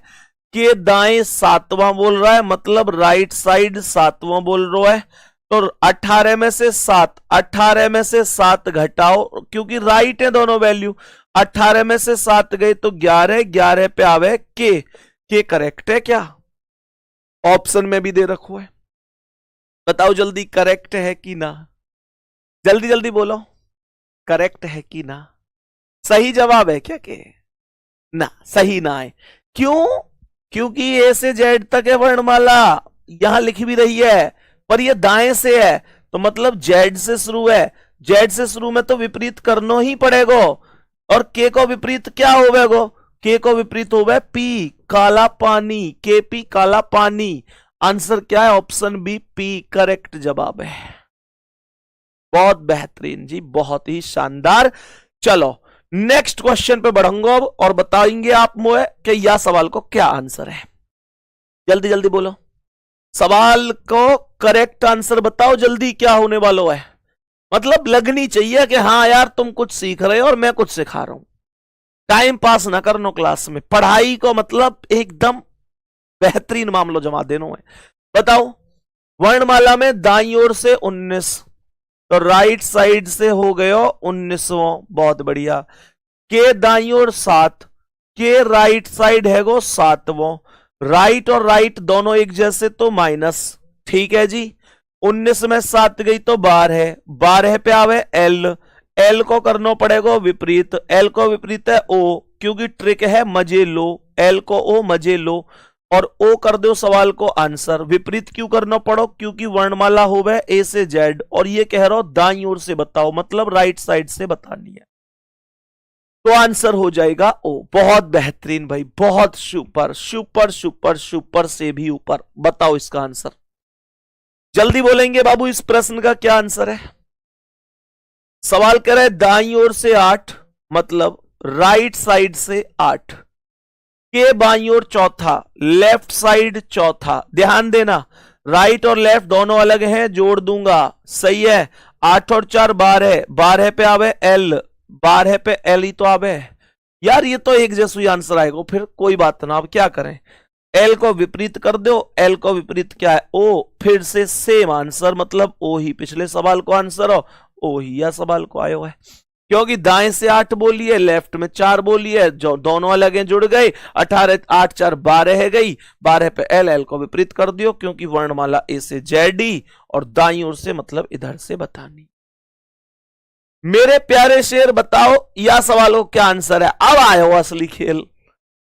के दाएं 7वां बोल रहा है मतलब राइट साइड 7वां बोल रहा है। तो 18 में से 7, 18 में से 7 घटाओ, क्योंकि राइट है दोनों वैल्यू। 18 में से 7 गए तो 11, 11 पे आवे के करेक्ट है क्या? ऑप्शन में भी दे रखो है, बताओ जल्दी, करेक्ट है कि ना? जल्दी जल्दी बोलो, करेक्ट है कि ना? सही जवाब है क्या के ना? सही ना है, क्यों? क्योंकि ए से जेड तक है वर्णमाला, यहां लिखी भी रही है, पर ये दाएं से है तो मतलब जेड से शुरू है। जेड से शुरू में तो विपरीत करना ही पड़ेगा, और के को विपरीत क्या होगा? के को विपरीत होगा पी, काला पानी, के पी काला पानी। आंसर क्या है? ऑप्शन बी, पी करेक्ट जवाब है। बहुत बेहतरीन जी, बहुत ही शानदार। चलो नेक्स्ट क्वेश्चन पे बढ़ूंगा और बताएंगे आप मुझे कि यह सवाल को क्या आंसर है। जल्दी जल्दी बोलो, सवाल को करेक्ट आंसर बताओ जल्दी, क्या होने वाला है। मतलब लगनी चाहिए कि हाँ यार तुम कुछ सीख रहे हो और मैं कुछ सिखा रहा हूं। टाइम पास ना करनो क्लास में, पढ़ाई को मतलब एकदम बेहतरीन मामलो जमा देनो है। बताओ, वर्णमाला में दाईं ओर से 19, तो राइट साइड से हो गयो 19वां, बहुत बढ़िया। के दाईं ओर 7, के राइट साइड है गो 7वां, राइट और राइट दोनों एक जैसे तो माइनस, ठीक है जी। 19 में 7 गई तो 12, 12 पे आवे एल, एल को करना पड़ेगा विपरीत, एल को विपरीत है ओ, क्योंकि ट्रिक है मजे लो, एल को ओ मजे लो, और ओ कर दो सवाल को आंसर। विपरीत क्यों करना पड़ो? क्योंकि वर्णमाला होवे ए से जेड, और ये कह रहा हूं दाईं ओर से बताओ, मतलब राइट साइड से बतानी है, तो आंसर हो जाएगा ओ। बहुत बेहतरीन भाई, बहुत सुपर सुपर सुपर सुपर से भी ऊपर। बताओ इसका आंसर, जल्दी बोलेंगे बाबू, इस प्रश्न का क्या आंसर है। सवाल कह रहा है दाईं ओर से 8 मतलब राइट साइड से 8, के बाईं ओर चौथा, लेफ्ट साइड चौथा। ध्यान देना, राइट और लेफ्ट दोनों अलग हैं, जोड़ दूंगा, सही है। 8 और 4 12, 12 पे आवे एल, 12 पे एल ही तो आवे यार, ये तो एक जैसा ही आंसर आएगा, फिर कोई बात ना। अब क्या करें, एल को विपरीत कर दो, एल को विपरीत क्या है ओ, फिर से सेम आंसर, मतलब ओ ही पिछले सवाल को आंसर हो, ओ ही या सवाल को आयो है, क्योंकि दाएं से 8 बोली है, लेफ्ट में 4 बोली है, जो दोनों अलग हैं जुड़ गए। 18 8 4 12 है गई, 12 पे एल, एल को विपरीत कर दियो, क्योंकि वर्णमाला ए से जेड ही, और दाईं ओर से मतलब इधर से बतानी। मेरे प्यारे शेर बताओ यह सवाल को क्या आंसर है। अब आयो असली खेल,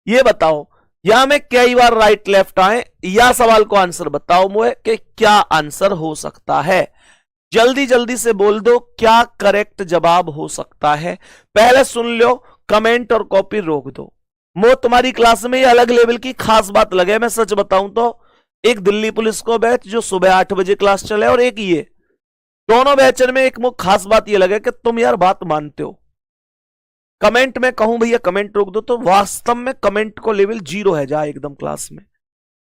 ये बताओ, यहां में कई बार राइट लेफ्ट आए, यह सवाल को आंसर बताओ मुझे कि क्या आंसर हो सकता है। जल्दी जल्दी से बोल दो क्या करेक्ट जवाब हो सकता है। पहले सुन लो, कमेंट और कॉपी रोक दो। मो तुम्हारी क्लास में ये अलग लेवल की खास बात लगे, मैं सच बताऊं तो एक दिल्ली पुलिस को बैच जो सुबह 8 बजे क्लास चले, और एक ये, दोनों बैचर में एक खास बात ये लगे कि तुम यार बात मानते हो। कमेंट में कहूं भैया कमेंट रोक दो, तो वास्तव में कमेंट को लेवल 0 है जा एकदम क्लास में।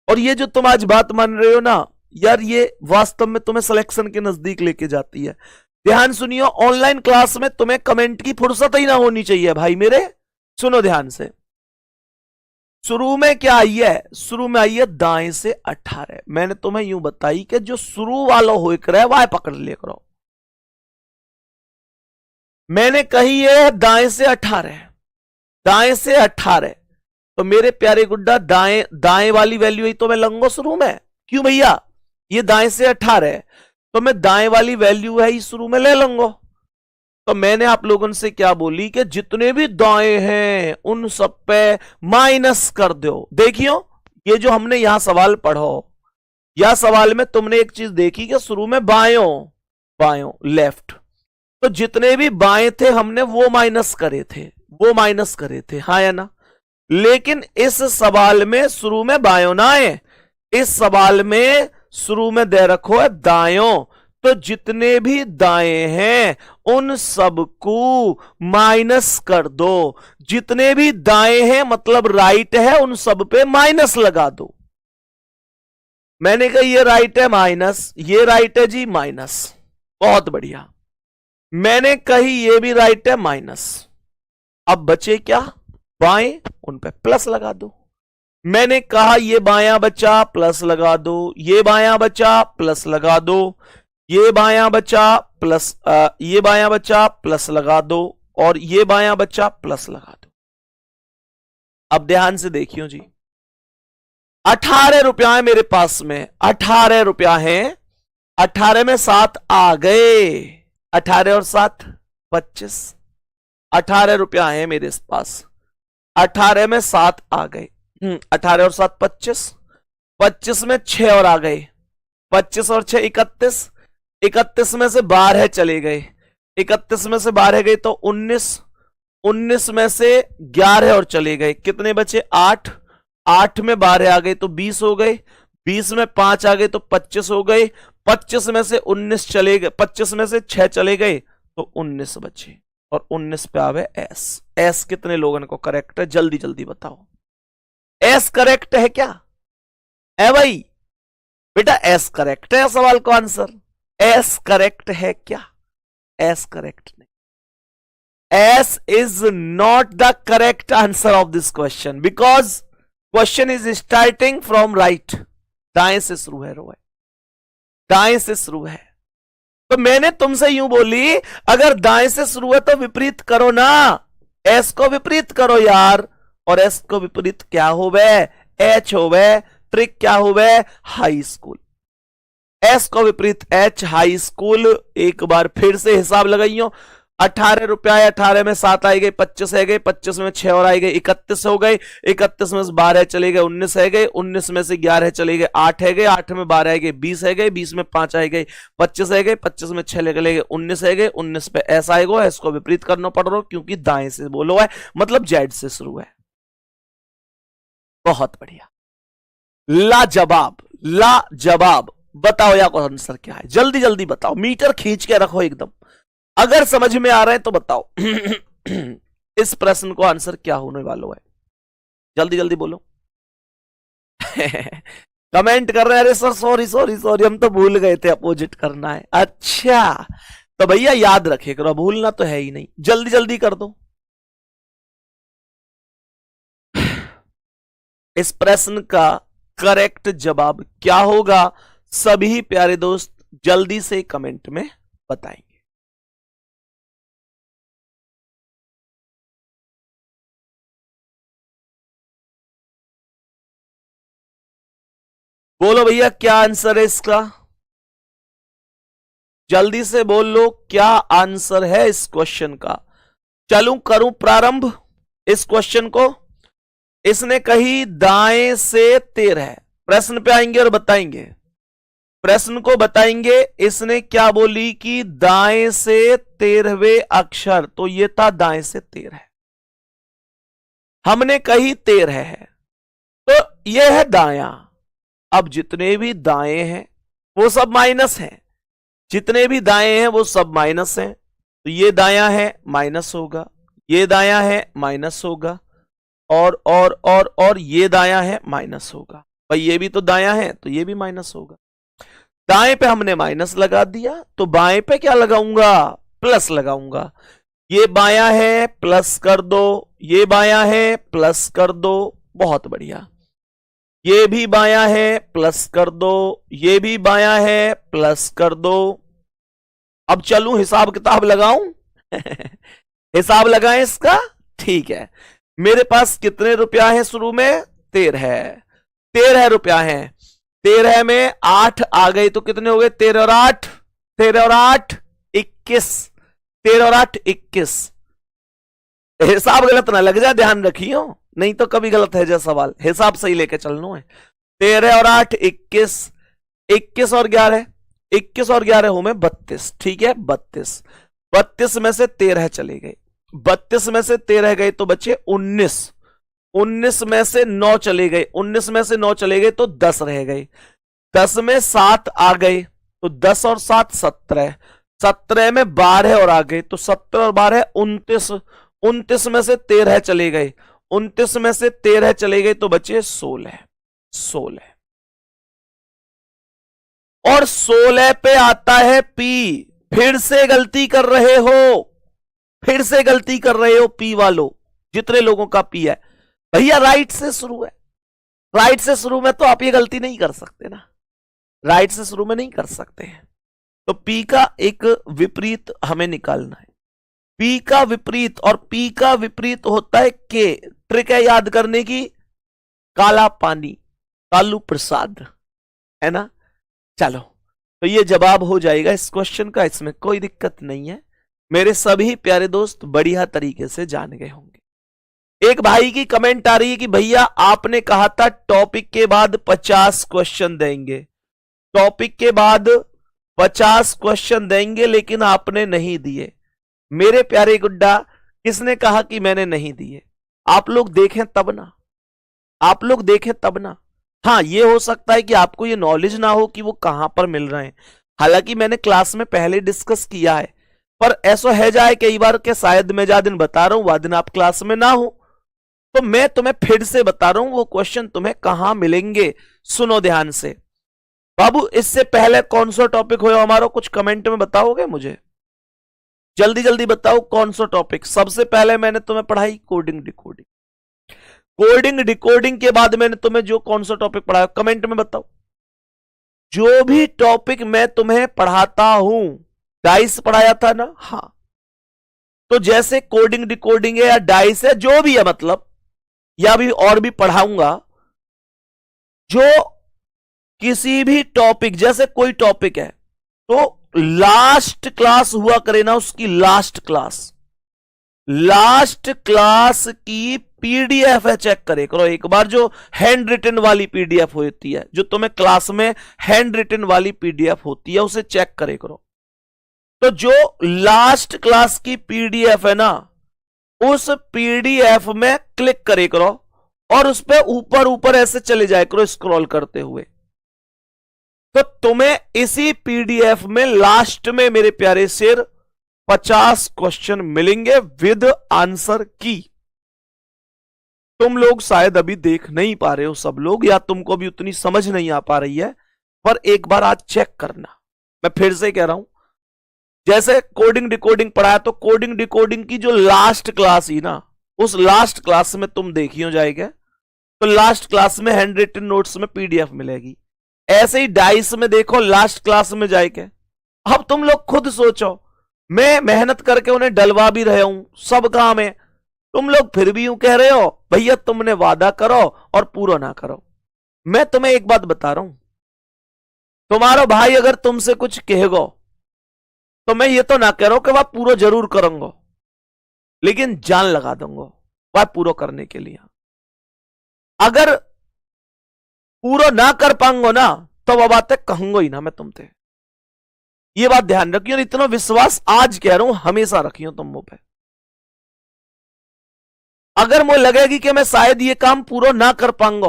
और ये जो तुम आज बात मान रहे हो ना यार, ये वास्तव में तुम्हें सिलेक्शन के नजदीक लेके जाती है। ध्यान सुनियो, ऑनलाइन क्लास में तुम्हें कमेंट की फुर्सत ही ना होनी चाहिए भाई मेरे, सुनो ध्यान से, शुरू में क्या आई है? शुरू में आई है दाएं से 18। मैंने तुम्हें यूं बताई कि जो शुरू वाला हो करे वह पकड़ लिया करो। मैंने कही है दाएं से 18, दाएं से 18, तो मेरे प्यारे गुड्डा दाएं दाएं वाली वैल्यू ही तो मैं लूंगा शुरू में। क्यों भैया? ये दाएं से 18 है तो मैं दाएं वाली वैल्यू है ही शुरू में ले लूंगा। तो मैंने आप लोगों से क्या बोली कि जितने भी दाएं हैं उन सब पे माइनस कर दो। देखियो ये जो हमने यहां सवाल पढ़ो, या सवाल में तुमने एक चीज देखी कि शुरू में बायों बायों लेफ्ट, तो जितने भी बाएं थे हमने वो माइनस करे थे, वो माइनस करे थे, हाँ या ना? लेकिन इस सवाल में शुरू में बायों ना आए, इस सवाल में शुरू में दे रखो है दायों, तो जितने भी दाएं हैं उन सबको माइनस कर दो। जितने भी दाएं हैं मतलब राइट है, उन सब पे माइनस लगा दो। मैंने कहा ये राइट है माइनस, ये राइट है जी माइनस, बहुत बढ़िया। मैंने कही ये भी राइट है माइनस, अब बचे क्या? बाएं, उन पे प्लस लगा दो। मैंने कहा ये बायां बचा प्लस लगा दो, ये बायां बचा प्लस लगा दो, ये बायां बचा प्लस ये बायां बचा प्लस लगा दो, और ये बायां बचा प्लस लगा दो। अब ध्यान से देखियो जी, 18 रुपया है मेरे पास में, 18 रुपया है, 18 में 7 आ गए, 18 और 7 25, 18 रुपया है मेरे पास, 18 में 7 आ गए, 18 और 7 25, 25 में 6 और आ गए, 25 और 6 31, 31 में से 12 चले गए, 31 में से 12 गए तो 19, 19 में से 11 और चले गए, कितने बचे? 8, 8 में 12 आ गए तो 20 हो गए, 20 में 5 आ गए तो 25 हो गए, 25 में से 19 चले गए, 25 में से 6 चले गए तो 19 बचे, और 19 पे आवे एस। एस कितने लोगों को करेक्ट है? जल्दी जल्दी बताओ, एस करेक्ट है क्या? है भाई बेटा, एस करेक्ट है सवाल का आंसर। एस करेक्ट है क्या? एस करेक्ट नहीं, S is not the correct answer of this question, because question is starting from right. दाएं से शुरू है रोए, दाएं से शुरू है, तो मैंने तुमसे यूं बोली अगर दाएं से शुरू है तो विपरीत करो ना, एस को विपरीत करो यार, और एस को विपरीत क्या होवे? एच होवे। ट्रिक क्या होवे? High school. एस को विपरीत एच, हाई स्कूल। एक बार फिर से हिसाब लगाइयो, 18 रुपया, 18 में 7 आए गए, 25 है गए, 25 में 6 और आए गए, 31 हो गए, 31 में से 12 चले गए, 19 है गए, 19 में से 11 चले गए, 8 है गए, 8 में 12 है गए, 20 है गए, 20 में 5 आए गए, 25 है गए, 25 में 6 ले गए, 19 है गए, 19 पे एस आएगा, एस को विपरीत करना पड़ रहा क्योंकि दाएं से बोलो है, मतलब जेड से शुरू है। बहुत बढ़िया, लाजवाब, लाजवाब। बताओ यार आंसर क्या है? जल्दी जल्दी बताओ, मीटर खींच के रखो एकदम, अगर समझ में आ रहा है तो बताओ। इस प्रश्न को आंसर क्या होने वाला है? जल्दी जल्दी बोलो। कमेंट कर रहे हैं, अरे सर सॉरी सॉरी सॉरी, हम तो भूल गए थे अपोजिट करना है। अच्छा तो भैया याद रखे करो, भूलना तो है ही नहीं, जल्दी जल्दी कर दो। इस प्रश्न का करेक्ट जवाब क्या होगा? सभी प्यारे दोस्त जल्दी से कमेंट में बताएंगे। बोलो भैया क्या आंसर है इसका? जल्दी से बोल लो क्या आंसर है इस क्वेश्चन का। चलूं करूं प्रारंभ इस क्वेश्चन को। इसने कही दाएं से 13, प्रश्न पे आएंगे और बताएंगे, प्रश्न को बताएंगे। इसने क्या बोली कि दाएं से 13वें अक्षर, तो ये था दाएं से 13, हमने कही 13 है, तो ये है दायां। अब जितने भी दाएं हैं वो सब माइनस हैं, जितने भी दाएं हैं वो सब माइनस हैं, तो ये दायां है माइनस होगा, ये दायां है माइनस होगा, और ये दायां है माइनस होगा। भाई ये भी तो दायां है तो ये भी माइनस होगा। दाएं पे हमने माइनस लगा दिया, तो बाएं पे क्या लगाऊंगा? प्लस लगाऊंगा। ये बायां है प्लस कर दो, ये बायां है, प्लस कर दो, बहुत बढ़िया। ये भी बायां है, प्लस कर दो, ये भी बायां है, प्लस कर दो। अब चलूं हिसाब किताब लगाऊं? हिसाब लगाएं इसका। ठीक है, मेरे पास कितने रुपया है शुरू में? 13। 13 रुपया है। 13 में 8 आ गई तो कितने हो गए? 13 और 8, 13 और 8 21, 13 और 8 21। हिसाब गलत ना लग जाए, ध्यान रखियो, नहीं तो कभी गलत है जैसा सवाल, हिसाब सही लेके चलना है। 13 और 8 21, 21 और 11, 21 और 11 हो में 32। ठीक है, 32। 32 में से 13 चले गए, 32 में से 13 गए तो बचे 19। 19 में से 9 चले गए, 19 में से 9 चले गए तो 10 रह गए। 10 में 7 आ गए तो 10 और 7 17। 17 में 12 और आ गए तो 17 और 12 29। 29 में से 13 चले गए, 29 में से 13 चले गए तो बचे 16। 16 और 16 पे आता है पी। फिर से गलती कर रहे हो, फिर से गलती कर रहे हो पी वालों, जितने लोगों का पी है। भैया राइट से शुरू है, राइट से शुरू में तो आप ये गलती नहीं कर सकते ना, राइट से शुरू में नहीं कर सकते हैं। तो पी का एक विपरीत हमें निकालना है। पी का विपरीत, और पी का विपरीत होता है के। ट्रिक है याद करने की, काला पानी, कालू प्रसाद, है ना। चलो, तो ये जवाब हो जाएगा इस क्वेश्चन का, इसमें कोई दिक्कत नहीं है। मेरे सभी प्यारे दोस्त बढ़िया तरीके से जान गए होंगे। एक भाई की कमेंट आ रही है कि भैया आपने कहा था टॉपिक के बाद 50 क्वेश्चन देंगे, टॉपिक के बाद 50 क्वेश्चन देंगे, लेकिन आपने नहीं दिए। मेरे प्यारे गुड्डा, किसने कहा कि मैंने नहीं दिए? आप लोग देखें तब ना, आप लोग देखें तब ना। हाँ, ये हो सकता है कि आपको ये नॉलेज ना हो कि वो कहां पर मिल रहे हैं, हालांकि मैंने क्लास में पहले डिस्कस किया है, पर ऐसा है जाए कई बार के शायद मैं जहाँ दिन बता रहा हूं वह दिन आप क्लास में ना हो, तो मैं तुम्हें फिर से बता रहा हूं वो क्वेश्चन तुम्हें कहां मिलेंगे। सुनो ध्यान से। बाबू, इससे पहले कौन सा टॉपिक होया हमारा, कुछ कमेंट में बताओगे मुझे? जल्दी जल्दी बताओ कौन सा टॉपिक। सबसे पहले मैंने तुम्हें पढ़ाई कोडिंग डिकोडिंग, कोडिंग डिकोडिंग के बाद मैंने तुम्हें जो कौन सा टॉपिक पढ़ाया कमेंट में बताओ। जो भी टॉपिक मैं तुम्हें पढ़ाता हूं, डाइस पढ़ाया था ना, हाँ, तो जैसे कोडिंग डिकोडिंग है या डाइस है, जो भी है मतलब, या भी और भी पढ़ाऊंगा, जो किसी भी टॉपिक, जैसे कोई टॉपिक है तो लास्ट क्लास हुआ करे ना, उसकी लास्ट क्लास, लास्ट क्लास की पीडीएफ है, चेक करे करो एक बार। जो हैंड रिटन वाली पीडीएफ होती है, जो तुम्हें क्लास में हैंड रिटन वाली पीडीएफ होती है, उसे चेक करे करो। तो जो लास्ट क्लास की पीडीएफ है ना, उस पीडीएफ में क्लिक करे करो और उस पर ऊपर ऊपर ऐसे चले जाए करो स्क्रॉल करते हुए। तो तुम्हें इसी पीडीएफ में लास्ट में मेरे प्यारे शेर 50 क्वेश्चन मिलेंगे विद आंसर की। तुम लोग शायद अभी देख नहीं पा रहे हो सब लोग, या तुमको भी उतनी समझ नहीं आ पा रही है, पर एक बार आज चेक करना। मैं फिर से कह रहा हूं, जैसे कोडिंग डिकोडिंग पढ़ाया, तो कोडिंग डिकोडिंग की जो लास्ट क्लास ही ना, उस लास्ट क्लास में तुम देखियो जाएगा, तो लास्ट क्लास में हैंड रिटन नोट्स में पीडीएफ मिलेगी। ऐसे ही डाइस में देखो, लास्ट क्लास में जाएगा। अब तुम लोग खुद सोचो, मैं मेहनत करके उन्हें डलवा भी रहा हूं सब काम है, तुम लोग फिर भी यूं कह रहे हो भैया तुमने वादा करो और पूरा ना करो। मैं तुम्हें एक बात बता रहा हूं, तुम्हारा भाई अगर तुमसे कुछ कहेगो तो मैं ये तो ना कह रहा हूं कि वह पूरा जरूर करूंगा, लेकिन जान लगा दूंगा वह पूरा करने के लिए। अगर पूरा ना कर पाऊंगा ना, तो वह बातें कहूंगा ही ना मैं तुमसे। ये बात ध्यान रखियो, इतना विश्वास आज कह रहा हूं, हमेशा रखियो तुम मुंह पे। अगर मुझे लगेगी कि मैं शायद ये काम पूरा ना कर पाऊंगा,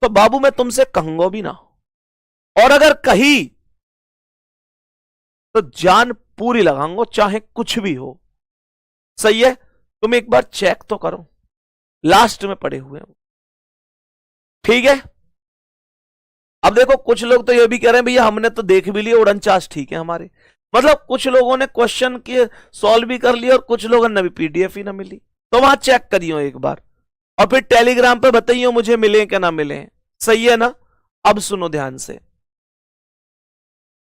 तो बाबू मैं तुमसे कहूंगा भी ना, और अगर कही तो जान पूरी लगाऊंगा, चाहे कुछ भी हो। सही है? तुम एक बार चेक तो करो, लास्ट में पड़े हुए हो। ठीक है? अब देखो, कुछ लोग तो ये भी कह रहे हैं भैया हमने तो देख भी लिया, 49 ठीक है हमारे, मतलब कुछ लोगों ने क्वेश्चन के सॉल्व भी कर लिया और कुछ लोगों ने भी पीडीएफ ही ना मिली। तो वहां चेक करियो एक बार और फिर टेलीग्राम पे बताइयो मुझे मिले कि ना मिले। सही है ना? अब सुनो ध्यान से।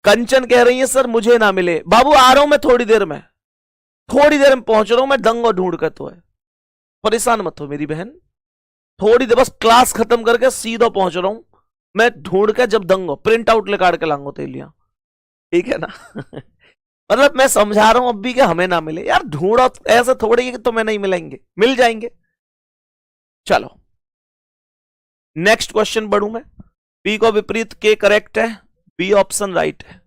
कंचन कह रही है सर मुझे ना मिले। बाबू आ रहा हूं मैं थोड़ी देर में पहुंच रहा हूं मैं, दंग और ढूंढ कर। तो है, परेशान मत हो मेरी बहन, थोड़ी देर बस क्लास खत्म करके सीधा पहुंच रहा हूं मैं, ढूंढ के जब दंग प्रिंट आउट ले काट के लाऊंगा तेलियां, ठीक है ना? मतलब मैं समझा रहा हूं अब भी कि हमें ना मिले यार, ढूंढो ऐसा थोड़ी है कि तुम्हें नहीं मिलेंगे, मिल जाएंगे। चलो नेक्स्ट क्वेश्चन बढ़ू मैं। पी को विपरीत के करेक्ट है, बी ऑप्शन राइट है,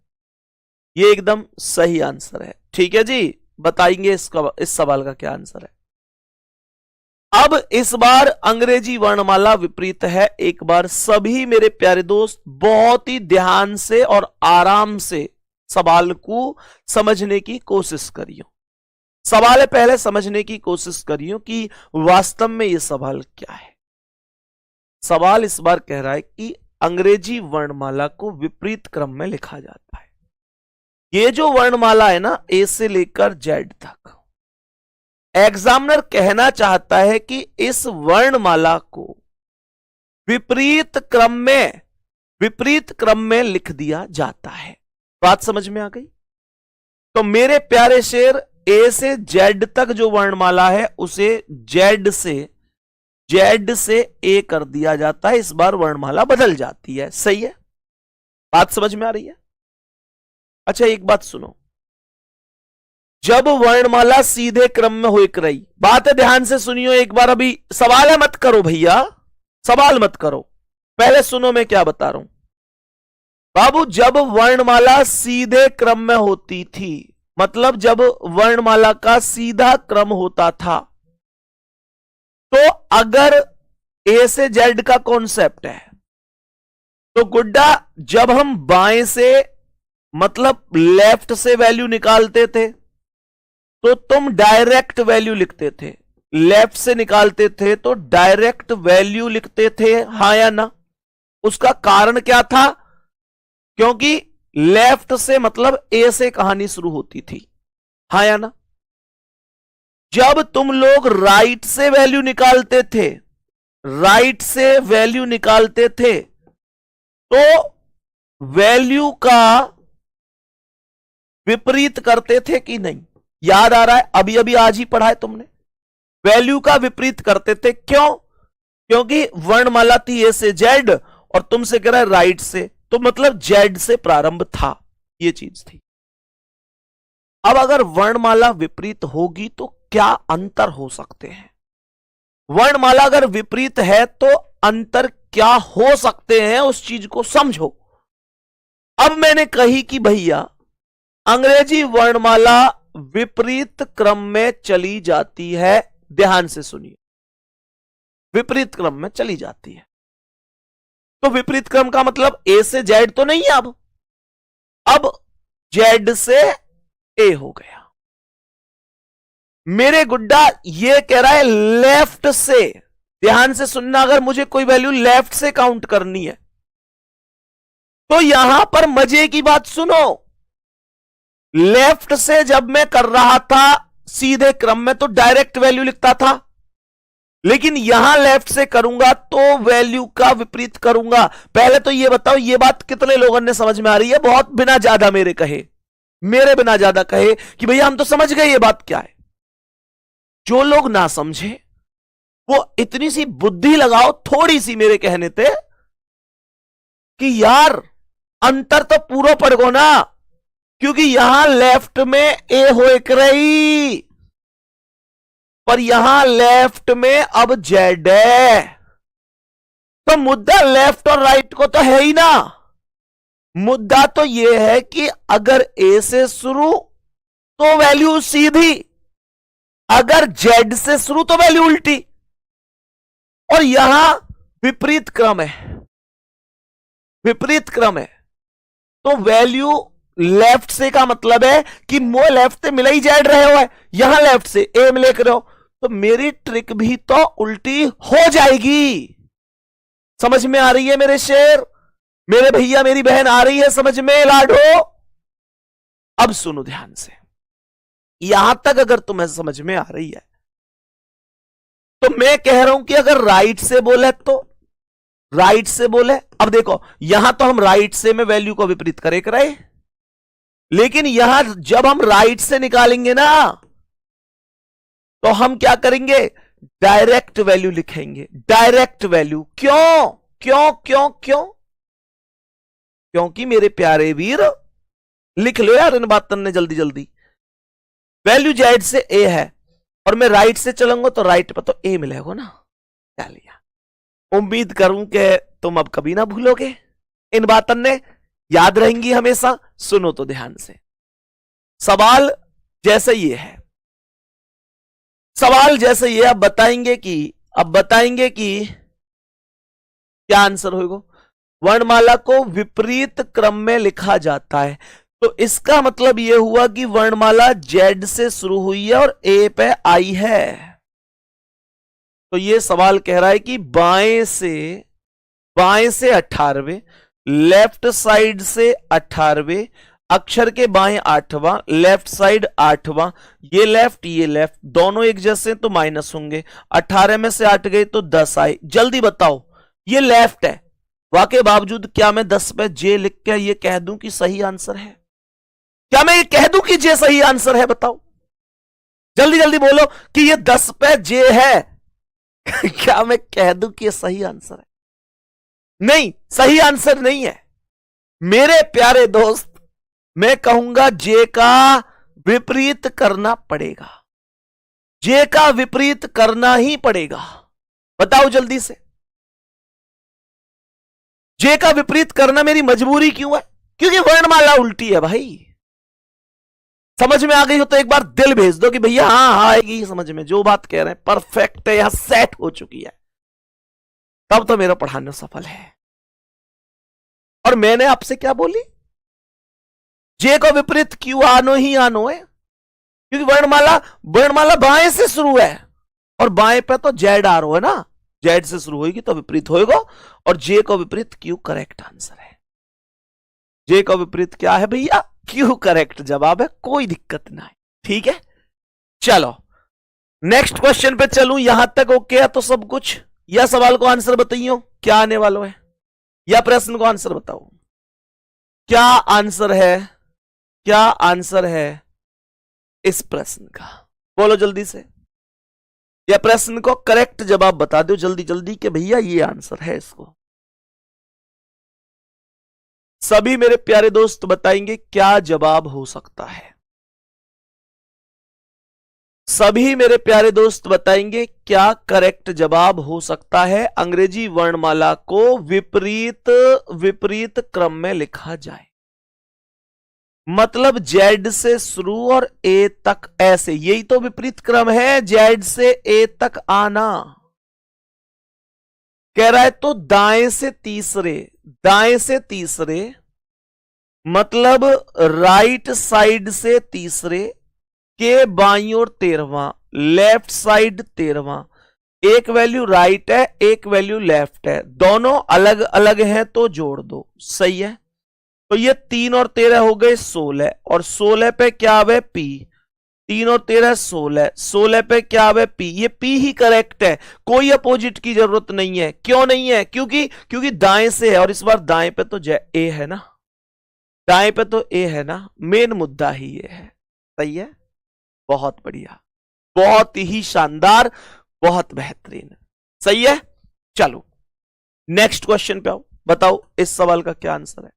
ये एकदम सही आंसर है। ठीक है जी, बताएंगे इसका इस सवाल का क्या आंसर है। अब इस बार अंग्रेजी वर्णमाला विपरीत है। एक बार सभी मेरे प्यारे दोस्त बहुत ही ध्यान से और आराम से सवाल को समझने की कोशिश करियो। सवाल है पहले समझने की कोशिश करियो कि वास्तव में यह सवाल क्या है। सवाल इस बार कह रहा है कि अंग्रेजी वर्णमाला को विपरीत क्रम में लिखा जाता है। ये जो वर्णमाला है ना, ए से लेकर जेड तक, एग्जामिनर कहना चाहता है कि इस वर्णमाला को विपरीत क्रम में लिख दिया जाता है। बात समझ में आ गई? तो मेरे प्यारे शेर, ए से जेड तक जो वर्णमाला है उसे जेड से ए कर दिया जाता है। इस बार वर्णमाला बदल जाती है। सही है? बात समझ में आ रही है? अच्छा एक बात सुनो, जब वर्णमाला सीधे क्रम में हो रही, बात है ध्यान से सुनियो एक बार। अभी सवाल है मत करो भैया, सवाल मत करो, पहले सुनो मैं क्या बता रहा हूं। बाबू जब वर्णमाला सीधे क्रम में होती थी, मतलब जब वर्णमाला का सीधा क्रम होता था, तो अगर ए से जेड का कॉन्सेप्ट है तो गुड्डा जब हम बाएं से मतलब लेफ्ट से वैल्यू निकालते थे तो तुम डायरेक्ट वैल्यू लिखते थे, लेफ्ट से निकालते थे तो डायरेक्ट वैल्यू लिखते थे, हां या ना? उसका कारण क्या था? क्योंकि लेफ्ट से मतलब ए से कहानी शुरू होती थी, हां या ना? जब तुम लोग राइट से वैल्यू निकालते थे तो वैल्यू का विपरीत करते थे कि नहीं? याद आ रहा है? अभी अभी आज ही पढ़ा है तुमने। वैल्यू का विपरीत करते थे, क्यों? क्योंकि वर्णमाला थी ए से जेड और तुमसे कह रहा है राइट से, तो मतलब जेड से प्रारंभ था, ये चीज थी। अब अगर वर्णमाला विपरीत होगी तो क्या अंतर हो सकते हैं? वर्णमाला अगर विपरीत है तो अंतर क्या हो सकते हैं, उस चीज को समझो। अब मैंने कही कि भैया अंग्रेजी वर्णमाला विपरीत क्रम में चली जाती है। ध्यान से सुनिए, विपरीत क्रम में चली जाती है। तो विपरीत क्रम का मतलब ए से जेड तो नहीं है, अब जेड से ए हो गया। मेरे गुड्डा ये कह रहा है लेफ्ट से। ध्यान से सुनना, अगर मुझे कोई वैल्यू लेफ्ट से काउंट करनी है तो यहां पर मजे की बात सुनो, लेफ्ट से जब मैं कर रहा था सीधे क्रम में तो डायरेक्ट वैल्यू लिखता था, लेकिन यहां लेफ्ट से करूंगा तो वैल्यू का विपरीत करूंगा। पहले तो ये बताओ, ये बात कितने लोगों ने समझ में आ रही है? बहुत बिना ज्यादा मेरे बिना ज्यादा कहे कि भैया हम तो समझ गए ये बात क्या है। जो लोग ना समझे वो इतनी सी बुद्धि लगाओ, थोड़ी सी मेरे कहने पे, कि यार अंतर तो पूरा पड़ गो ना, क्योंकि यहां लेफ्ट में ए हो एक रही पर यहां लेफ्ट में अब जेड है, तो मुद्दा लेफ्ट और राइट को तो है ही ना। मुद्दा तो यह है कि अगर ए से शुरू तो वैल्यू सीधी, अगर जेड से शुरू तो वैल्यू उल्टी, और यहां विपरीत क्रम है तो वैल्यू लेफ्ट से का मतलब है कि मो लेफ्ट से मिला ही जेड रहे हो, यहां लेफ्ट से ए मिले करो, तो मेरी ट्रिक भी तो उल्टी हो जाएगी। समझ में आ रही है मेरे शेर, मेरे भैया मेरी बहन, आ रही है समझ में लाडो? अब सुनो ध्यान से, यहां तक अगर तुम्हें समझ में आ रही है तो मैं कह रहा हूं कि अगर राइट से बोले तो राइट से बोले, अब देखो यहां तो हम राइट से में वैल्यू को विपरीत करे कराए, लेकिन यहां जब हम राइट से निकालेंगे ना तो हम क्या करेंगे, डायरेक्ट वैल्यू लिखेंगे, डायरेक्ट वैल्यू। क्यों क्यों क्यों क्यों? क्योंकि मेरे प्यारे वीर, लिख लो यार इन बातों ने जल्दी जल्दी। वैल्यू जेड से ए है और मैं राइट से चलूंगा तो राइट पर तो ए मिलेगा ना। क्या लिया? उम्मीद करूं कि तुम अब कभी ना भूलोगे, इन बातों ने याद रहेंगी हमेशा। सुनो तो ध्यान से, सवाल जैसे ये है, सवाल जैसे ये अब बताएंगे कि क्या आंसर होगा। वर्णमाला को विपरीत क्रम में लिखा जाता है, तो इसका मतलब यह हुआ कि वर्णमाला जेड से शुरू हुई है और ए पे आई है। तो यह सवाल कह रहा है कि बाएं से 18वें, लेफ्ट साइड से 18वें, अक्षर के बाएं 8वां, लेफ्ट साइड 8वां, ये लेफ्ट दोनों एक जैसे तो माइनस होंगे। 18 में से 8 गए तो 10 आए। जल्दी बताओ, ये लेफ्ट है, वाके बावजूद क्या मैं 10 पे जे लिख के ये कह दूं कि सही आंसर है? क्या मैं ये कह दूं कि जे सही आंसर है? बताओ जल्दी जल्दी बोलो कि ये 10 पे जे है। क्या मैं कह दूं कि ये सही आंसर है? नहीं, सही आंसर नहीं है मेरे प्यारे दोस्त। मैं कहूंगा जे का विपरीत करना पड़ेगा, जे का विपरीत करना ही पड़ेगा। बताओ जल्दी से, जे का विपरीत करना मेरी मजबूरी क्यों है? क्योंकि वर्णमाला उल्टी है भाई। समझ में आ गई हो तो एक बार दिल भेज दो कि भैया हाँ आएगी समझ में, जो बात कह रहे हैं परफेक्ट है, यहां सेट हो चुकी है, तब तो मेरा पढ़ाना सफल है। और मैंने आपसे क्या बोली, जे को विपरीत क्यों आनो ही आनो है? क्योंकि वर्णमाला बाएं से शुरू है और बाएं पे तो जेड आ रहा है ना, जेड से शुरू होगी तो विपरीत होएगा। और जे को विपरीत क्यू करेक्ट आंसर है। जे को विपरीत क्या है भैया? क्यू करेक्ट जवाब है, कोई दिक्कत ना है। ठीक है, चलो नेक्स्ट क्वेश्चन पे चलूं। यहां तक ओके है तो सब कुछ, या सवाल को आंसर बताइयो क्या आने वाला है, या प्रश्न को आंसर बताओ क्या आंसर है, क्या आंसर है इस प्रश्न का? बोलो जल्दी से, या प्रश्न को करेक्ट जवाब बता दो जल्दी जल्दी कि भैया ये आंसर है इसको। सभी मेरे प्यारे दोस्त बताएंगे क्या जवाब हो सकता है। सभी मेरे प्यारे दोस्त बताएंगे क्या करेक्ट जवाब हो सकता है। अंग्रेजी वर्णमाला को विपरीत क्रम में लिखा जाए, मतलब जेड से शुरू और ए तक ऐसे, यही तो विपरीत क्रम है, जेड से ए तक आना। कह रहा है तो दाएं से तीसरे मतलब राइट साइड से तीसरे के बाईं ओर 13वां, लेफ्ट साइड 13वां। एक वैल्यू राइट है, एक वैल्यू लेफ्ट है, दोनों अलग अलग हैं तो जोड़ दो, सही है। तो ये 3 और 13 हो गए 16, और 16 पे क्या आवे पी, 3 और 13 16, 16 पे क्या आवे पी, ये पी ही करेक्ट है, कोई अपोजिट की जरूरत नहीं है। क्यों नहीं है? क्योंकि दाएं से है, और इस बार दाएं पे तो ए है ना, दाएं पे तो ए है ना, मेन मुद्दा ही ये है। सही है, बहुत बढ़िया, बहुत ही शानदार, बहुत बेहतरीन, सही है। चलो नेक्स्ट क्वेश्चन पे आओ, बताओ इस सवाल का क्या आंसर है,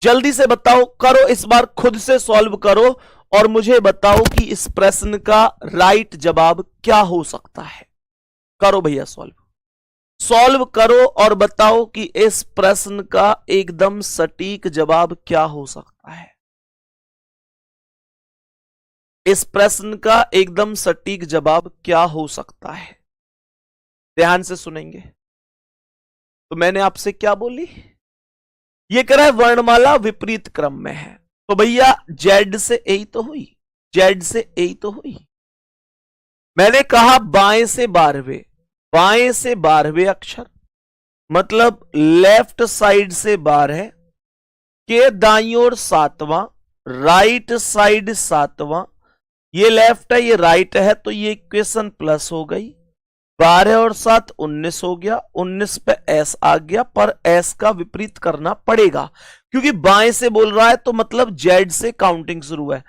जल्दी से बताओ, करो इस बार खुद से सॉल्व करो और मुझे बताओ कि इस प्रश्न का राइट जवाब क्या हो सकता है। करो भैया सॉल्व करो और बताओ कि इस प्रश्न का एकदम सटीक जवाब क्या हो सकता है। इस प्रश्न का एकदम सटीक जवाब क्या हो सकता है, ध्यान से सुनेंगे। तो मैंने आपसे क्या बोली, ये कह रहा है वर्णमाला विपरीत क्रम में है, तो भैया जेड से ए तो हुई, जेड से ए तो हुई। मैंने कहा बाएं से 12वें अक्षर, मतलब लेफ्ट साइड से 12 के दाईं ओर 7वां, राइट साइड 7वां, ये लेफ्ट है ये राइट है, तो ये इक्वेशन प्लस हो गई। 12 और 7 19 हो गया, 19 पे एस आ गया, पर एस का विपरीत करना पड़ेगा क्योंकि बाएं से बोल रहा है तो मतलब जेड से काउंटिंग शुरू है।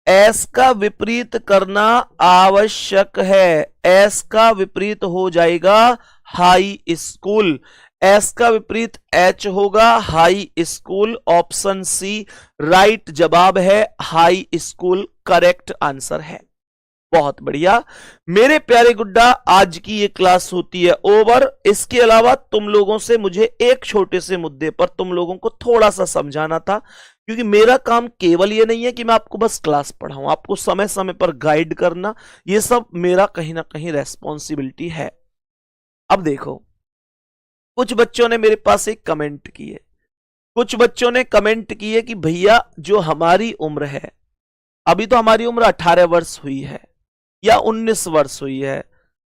एस का विपरीत करना आवश्यक है। एस का विपरीत हो जाएगा हाई स्कूल, एस का विपरीत एच होगा high school. Option C right जवाब है, हाई स्कूल करेक्ट आंसर है। बहुत बढ़िया मेरे प्यारे गुड्डा, आज की ये क्लास होती है ओवर। इसके अलावा तुम लोगों से मुझे एक छोटे से मुद्दे पर तुम लोगों को थोड़ा सा समझाना था, क्योंकि मेरा काम केवल ये नहीं है कि मैं आपको बस क्लास पढ़ाऊं, आपको समय समय पर गाइड करना, ये सब मेरा कहीं ना कहीं रेस्पॉन्सिबिलिटी है। अब देखो, कुछ बच्चों ने मेरे पास एक कमेंट किए, कुछ बच्चों ने कमेंट किए कि भैया जो हमारी उम्र है, अभी तो हमारी उम्र 18 वर्ष हुई है या 19 वर्ष हुई है,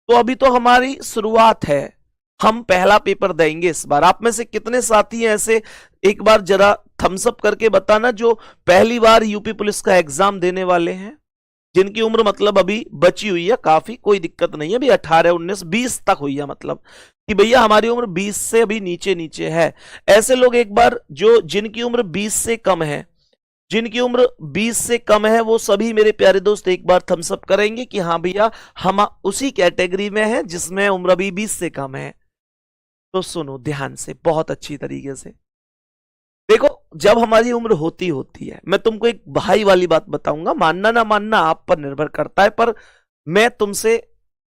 तो अभी तो हमारी शुरुआत है, हम पहला पेपर देंगे इस बार। आप में से कितने साथी हैं ऐसे, एक बार जरा थम्स अप करके बताना, जो पहली बार यूपी पुलिस का एग्जाम देने वाले हैं, जिनकी उम्र मतलब अभी बची हुई है काफी, कोई दिक्कत नहीं है, अभी 18 19 20 तक हुई है, मतलब कि भैया हमारी उम्र 20 से अभी नीचे नीचे है। ऐसे लोग एक बार, जो जिनकी उम्र 20 से कम है, जिनकी उम्र 20 से कम है, वो सभी मेरे प्यारे दोस्त एक बार थम्स अप करेंगे कि हाँ भैया हम उसी कैटेगरी में हैं जिसमें उम्र अभी 20 से कम है। तो सुनो ध्यान से, बहुत अच्छी तरीके से देखो, जब हमारी उम्र होती है, मैं तुमको एक भाई वाली बात बताऊंगा, मानना ना मानना आप पर निर्भर करता है, पर मैं तुमसे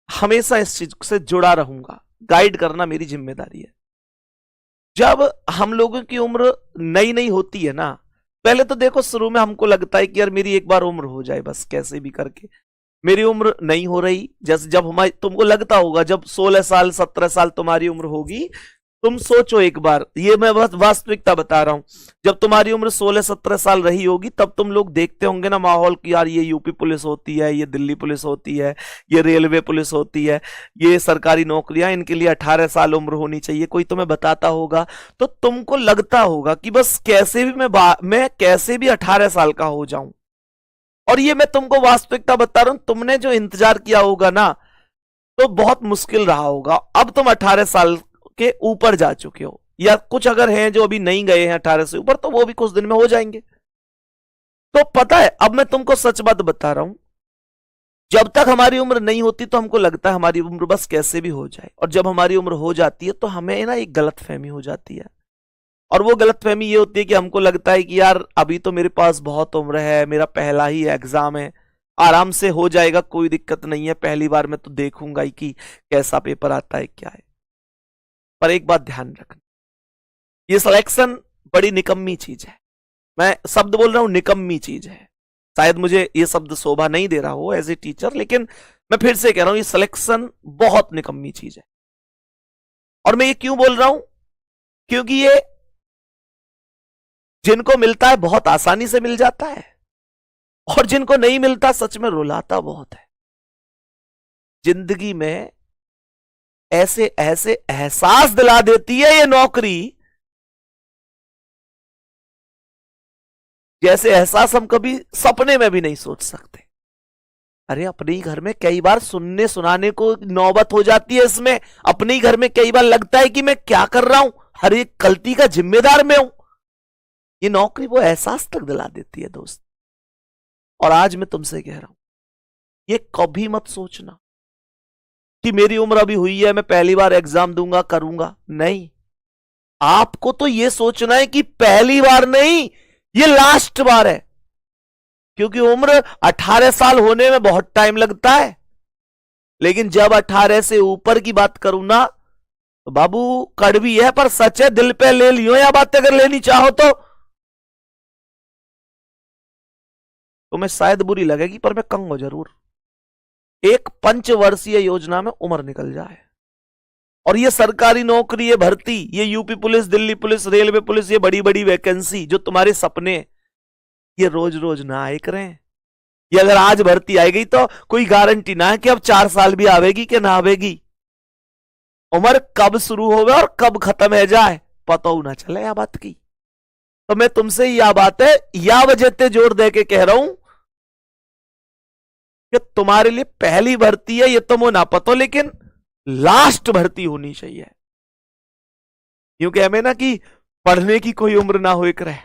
हमेशा इस चीज से जुड़ा रहूंगा, गाइड करना मेरी जिम्मेदारी है। जब हम लोगों की उम्र नई नई होती है ना, पहले तो देखो शुरू में हमको लगता है कि यार मेरी एक बार उम्र हो जाए बस, कैसे भी करके मेरी उम्र नहीं हो रही। जैसे जब हमारी, तुमको लगता होगा जब 16 साल 17 साल तुम्हारी उम्र होगी, तुम सोचो एक बार, ये मैं बस वास्तविकता बता रहा हूं, जब तुम्हारी उम्र 16-17 साल रही होगी, तब तुम लोग देखते होंगे ना माहौल कि यार ये यूपी पुलिस होती है, ये दिल्ली पुलिस होती है, ये रेलवे पुलिस होती है, ये सरकारी नौकरियां, इनके लिए 18 साल उम्र होनी चाहिए, कोई तुम्हें बताता होगा, तो तुमको लगता होगा कि बस कैसे भी मैं कैसे भी 18 साल का हो जाऊं। और ये मैं तुमको वास्तविकता बता रहा हूं, तुमने जो इंतजार किया होगा ना, तो बहुत मुश्किल रहा होगा। अब तुम 18 साल के ऊपर जा चुके हो, या कुछ अगर हैं जो अभी नहीं गए हैं 18 से ऊपर, तो वो भी कुछ दिन में हो जाएंगे। तो पता है, अब मैं तुमको सच बात बता रहा हूं, जब तक हमारी उम्र नहीं होती तो हमको लगता है हमारी उम्र बस कैसे भी हो जाए, और जब हमारी उम्र हो जाती है तो हमें ना एक गलत फहमी हो जाती है, और वो गलत फहमी ये होती है कि हमको लगता है कि यार अभी तो मेरे पास बहुत उम्र है, मेरा पहला ही एग्जाम है, आराम से हो जाएगा, कोई दिक्कत नहीं है, पहली बार मैं तो देखूंगा ही कि कैसा पेपर आता है क्या है। पर एक बात ध्यान रखना, ये सिलेक्शन बड़ी निकम्मी चीज है, मैं शब्द बोल रहा हूं निकम्मी चीज है, शायद मुझे ये शब्द शोभा नहीं दे रहा हो एज ए टीचर, लेकिन मैं फिर से कह रहा हूं ये सिलेक्शन बहुत निकम्मी चीज है। और मैं ये क्यों बोल रहा हूं, क्योंकि ये जिनको मिलता है बहुत आसानी से मिल जाता है, और जिनको नहीं मिलता सच में रुलाता बहुत है। जिंदगी में ऐसे ऐसे एहसास दिला देती है ये नौकरी, जैसे एहसास हम कभी सपने में भी नहीं सोच सकते। अरे अपने ही घर में कई बार सुनने सुनाने को नौबत हो जाती है, इसमें अपने ही घर में कई बार लगता है कि मैं क्या कर रहा हूं, हर एक गलती का जिम्मेदार मैं हूं। ये नौकरी वो एहसास तक दिला देती है दोस्त। और आज मैं तुमसे कह रहा हूं, ये कभी मत सोचना कि मेरी उम्र अभी हुई है, मैं पहली बार एग्जाम दूंगा करूंगा, नहीं। आपको तो ये सोचना है कि पहली बार नहीं, ये लास्ट बार है, क्योंकि उम्र 18 साल होने में बहुत टाइम लगता है, लेकिन जब 18 से ऊपर की बात करूं ना, तो बाबू कड़वी है पर सच है, दिल पे ले लियो या बात अगर लेनी चाहो तो तुम्हें शायद बुरी लगेगी, पर मैं कहूंगा जरूर, एक पंचवर्षीय योजना में उम्र निकल जाए, और ये सरकारी नौकरी, ये भर्ती, ये UP police, Delhi police, railway police, ये बड़ी बड़ी वैकेंसी जो तुम्हारे सपने, ये रोज रोज ना आए करें। ये अगर आज भर्ती आई गई तो कोई गारंटी ना है कि अब 4 साल भी आवेगी कि ना आवेगी। उम्र कब शुरू होगा और कब खत्म है जाए पता ना चले यह बात की। तो मैं तुमसे यह बात है, या वजह जोर दे के कह रहा हूं कि तुम्हारे लिए पहली भर्ती है, ये तो मुझे ना पता, लेकिन लास्ट भर्ती होनी चाहिए। क्योंकि हमें ना कि पढ़ने की कोई उम्र ना हो करे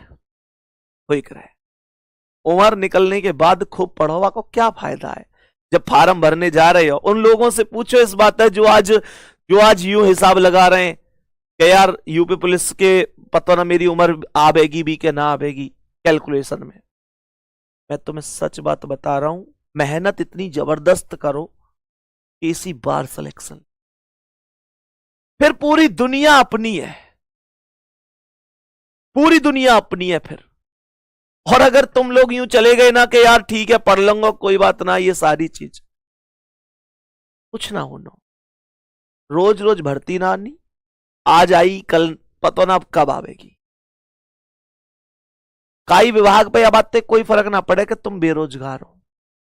उम्र निकलने के बाद खूब पढ़ो, को क्या फायदा है। जब फार्म भरने जा रहे हो उन लोगों से पूछो इस बात है जो आज यूं हिसाब लगा रहे हैं कि यार यूपी पुलिस के पता ना मेरी उम्र आवेगी भी कि ना आवेगी कैलकुलेशन में। मैं तुम्हें सच बात बता रहा हूं, मेहनत इतनी जबरदस्त करो कि इसी बार सिलेक्शन, फिर पूरी दुनिया अपनी है, पूरी दुनिया अपनी है फिर। और अगर तुम लोग यूं चले गए ना कि यार ठीक है पढ़ लूंगा कोई बात ना, ये सारी चीज कुछ ना होना। रोज रोज भर्ती ना आनी, आज आई कल पता ना अब कब आवेगी। काई विभाग पे यह बात कोई फर्क ना पड़े कि तुम बेरोजगार हो।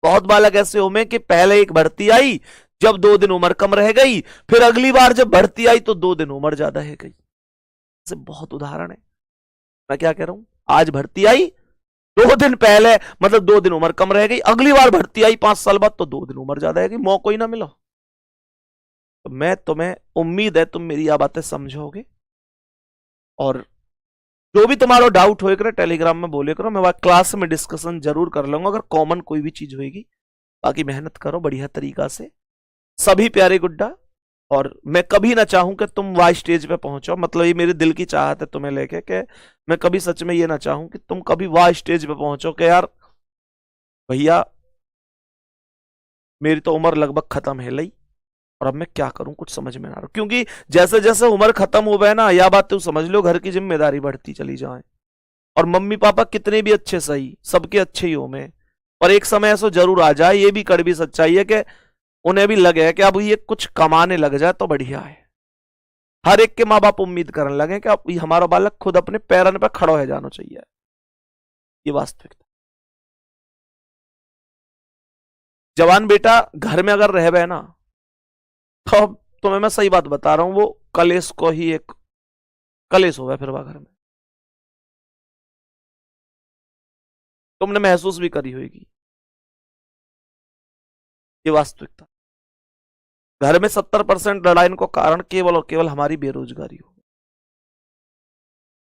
बहुत बालक ऐसे हो में कि पहले एक भर्ती आई जब 2 दिन उम्र कम रह गई, फिर अगली बार जब भर्ती आई तो 2 दिन उम्र ज्यादा है गई। ऐसे बहुत उदाहरण है। मैं क्या कह रहा हूं, आज भर्ती आई 2 दिन पहले मतलब 2 दिन उम्र कम रह गई, अगली बार भर्ती आई 5 साल बाद तो 2 दिन उम्र ज्यादा है गई, मौका ही ना मिला। तो मैं तुम्हें उम्मीद है तुम मेरी यह बातें समझोगे, और जो भी तुम्हारा डाउट हो करे टेलीग्राम में बोले करो, मैं क्लास में डिस्कशन जरूर कर लूंगा अगर कॉमन कोई भी चीज होगी। बाकी मेहनत करो बढ़िया तरीका से, सभी प्यारे गुड्डा। और मैं कभी ना चाहूं कि तुम वाई स्टेज पे पहुंचो, मतलब ये मेरे दिल की चाहत है तुम्हें लेके कि मैं कभी सच में ये ना चाहूं कि तुम कभी वाई स्टेज पे पहुंचो कि यार भैया मेरी तो उम्र लगभग खत्म है लई और अब मैं क्या करूं कुछ समझ में ना आ रहा। क्योंकि जैसे जैसे उम्र खत्म हो गए ना, या बात तो समझ लो घर की जिम्मेदारी बढ़ती चली जाए, और मम्मी पापा कितने भी अच्छे सही सबके अच्छे ही हो में, और एक समय ऐसा जरूर आ जाए, ये भी कड़वी सच्चाई है कि उन्हें भी लगे कि अब ये कुछ कमाने लग जाए तो बढ़िया है। हर एक के माँ बाप उम्मीद करने लगे कि अब हमारा बालक खुद अपने पैरों पर खड़ा हो जाना चाहिए। ये वास्तविकता। जवान बेटा घर में अगर रह गए ना तो तुम्हें मैं सही बात बता रहा हूं, वो कलेश को ही एक कलेश हो गया फिर वह घर में, तुमने महसूस भी करी होगी ये वास्तविकता। घर में 70% लड़ाई को कारण केवल और केवल हमारी बेरोजगारी हो।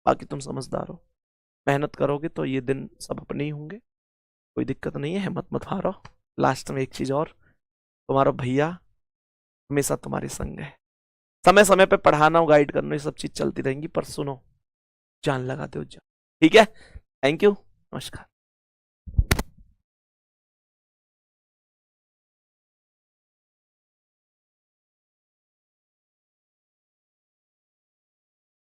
बाकी तुम समझदार हो, मेहनत करोगे तो ये दिन सब अपने ही होंगे, कोई दिक्कत नहीं है, हिम्मत मत हारो। लास्ट में एक चीज और, तुम्हारा भैया हमेशा तुम्हारे संग है, समय समय पे पढ़ाना गाइड करना ये सब चीज चलती रहेंगी, पर सुनो जान लगा दो जान। ठीक है, थैंक यू, नमस्कार।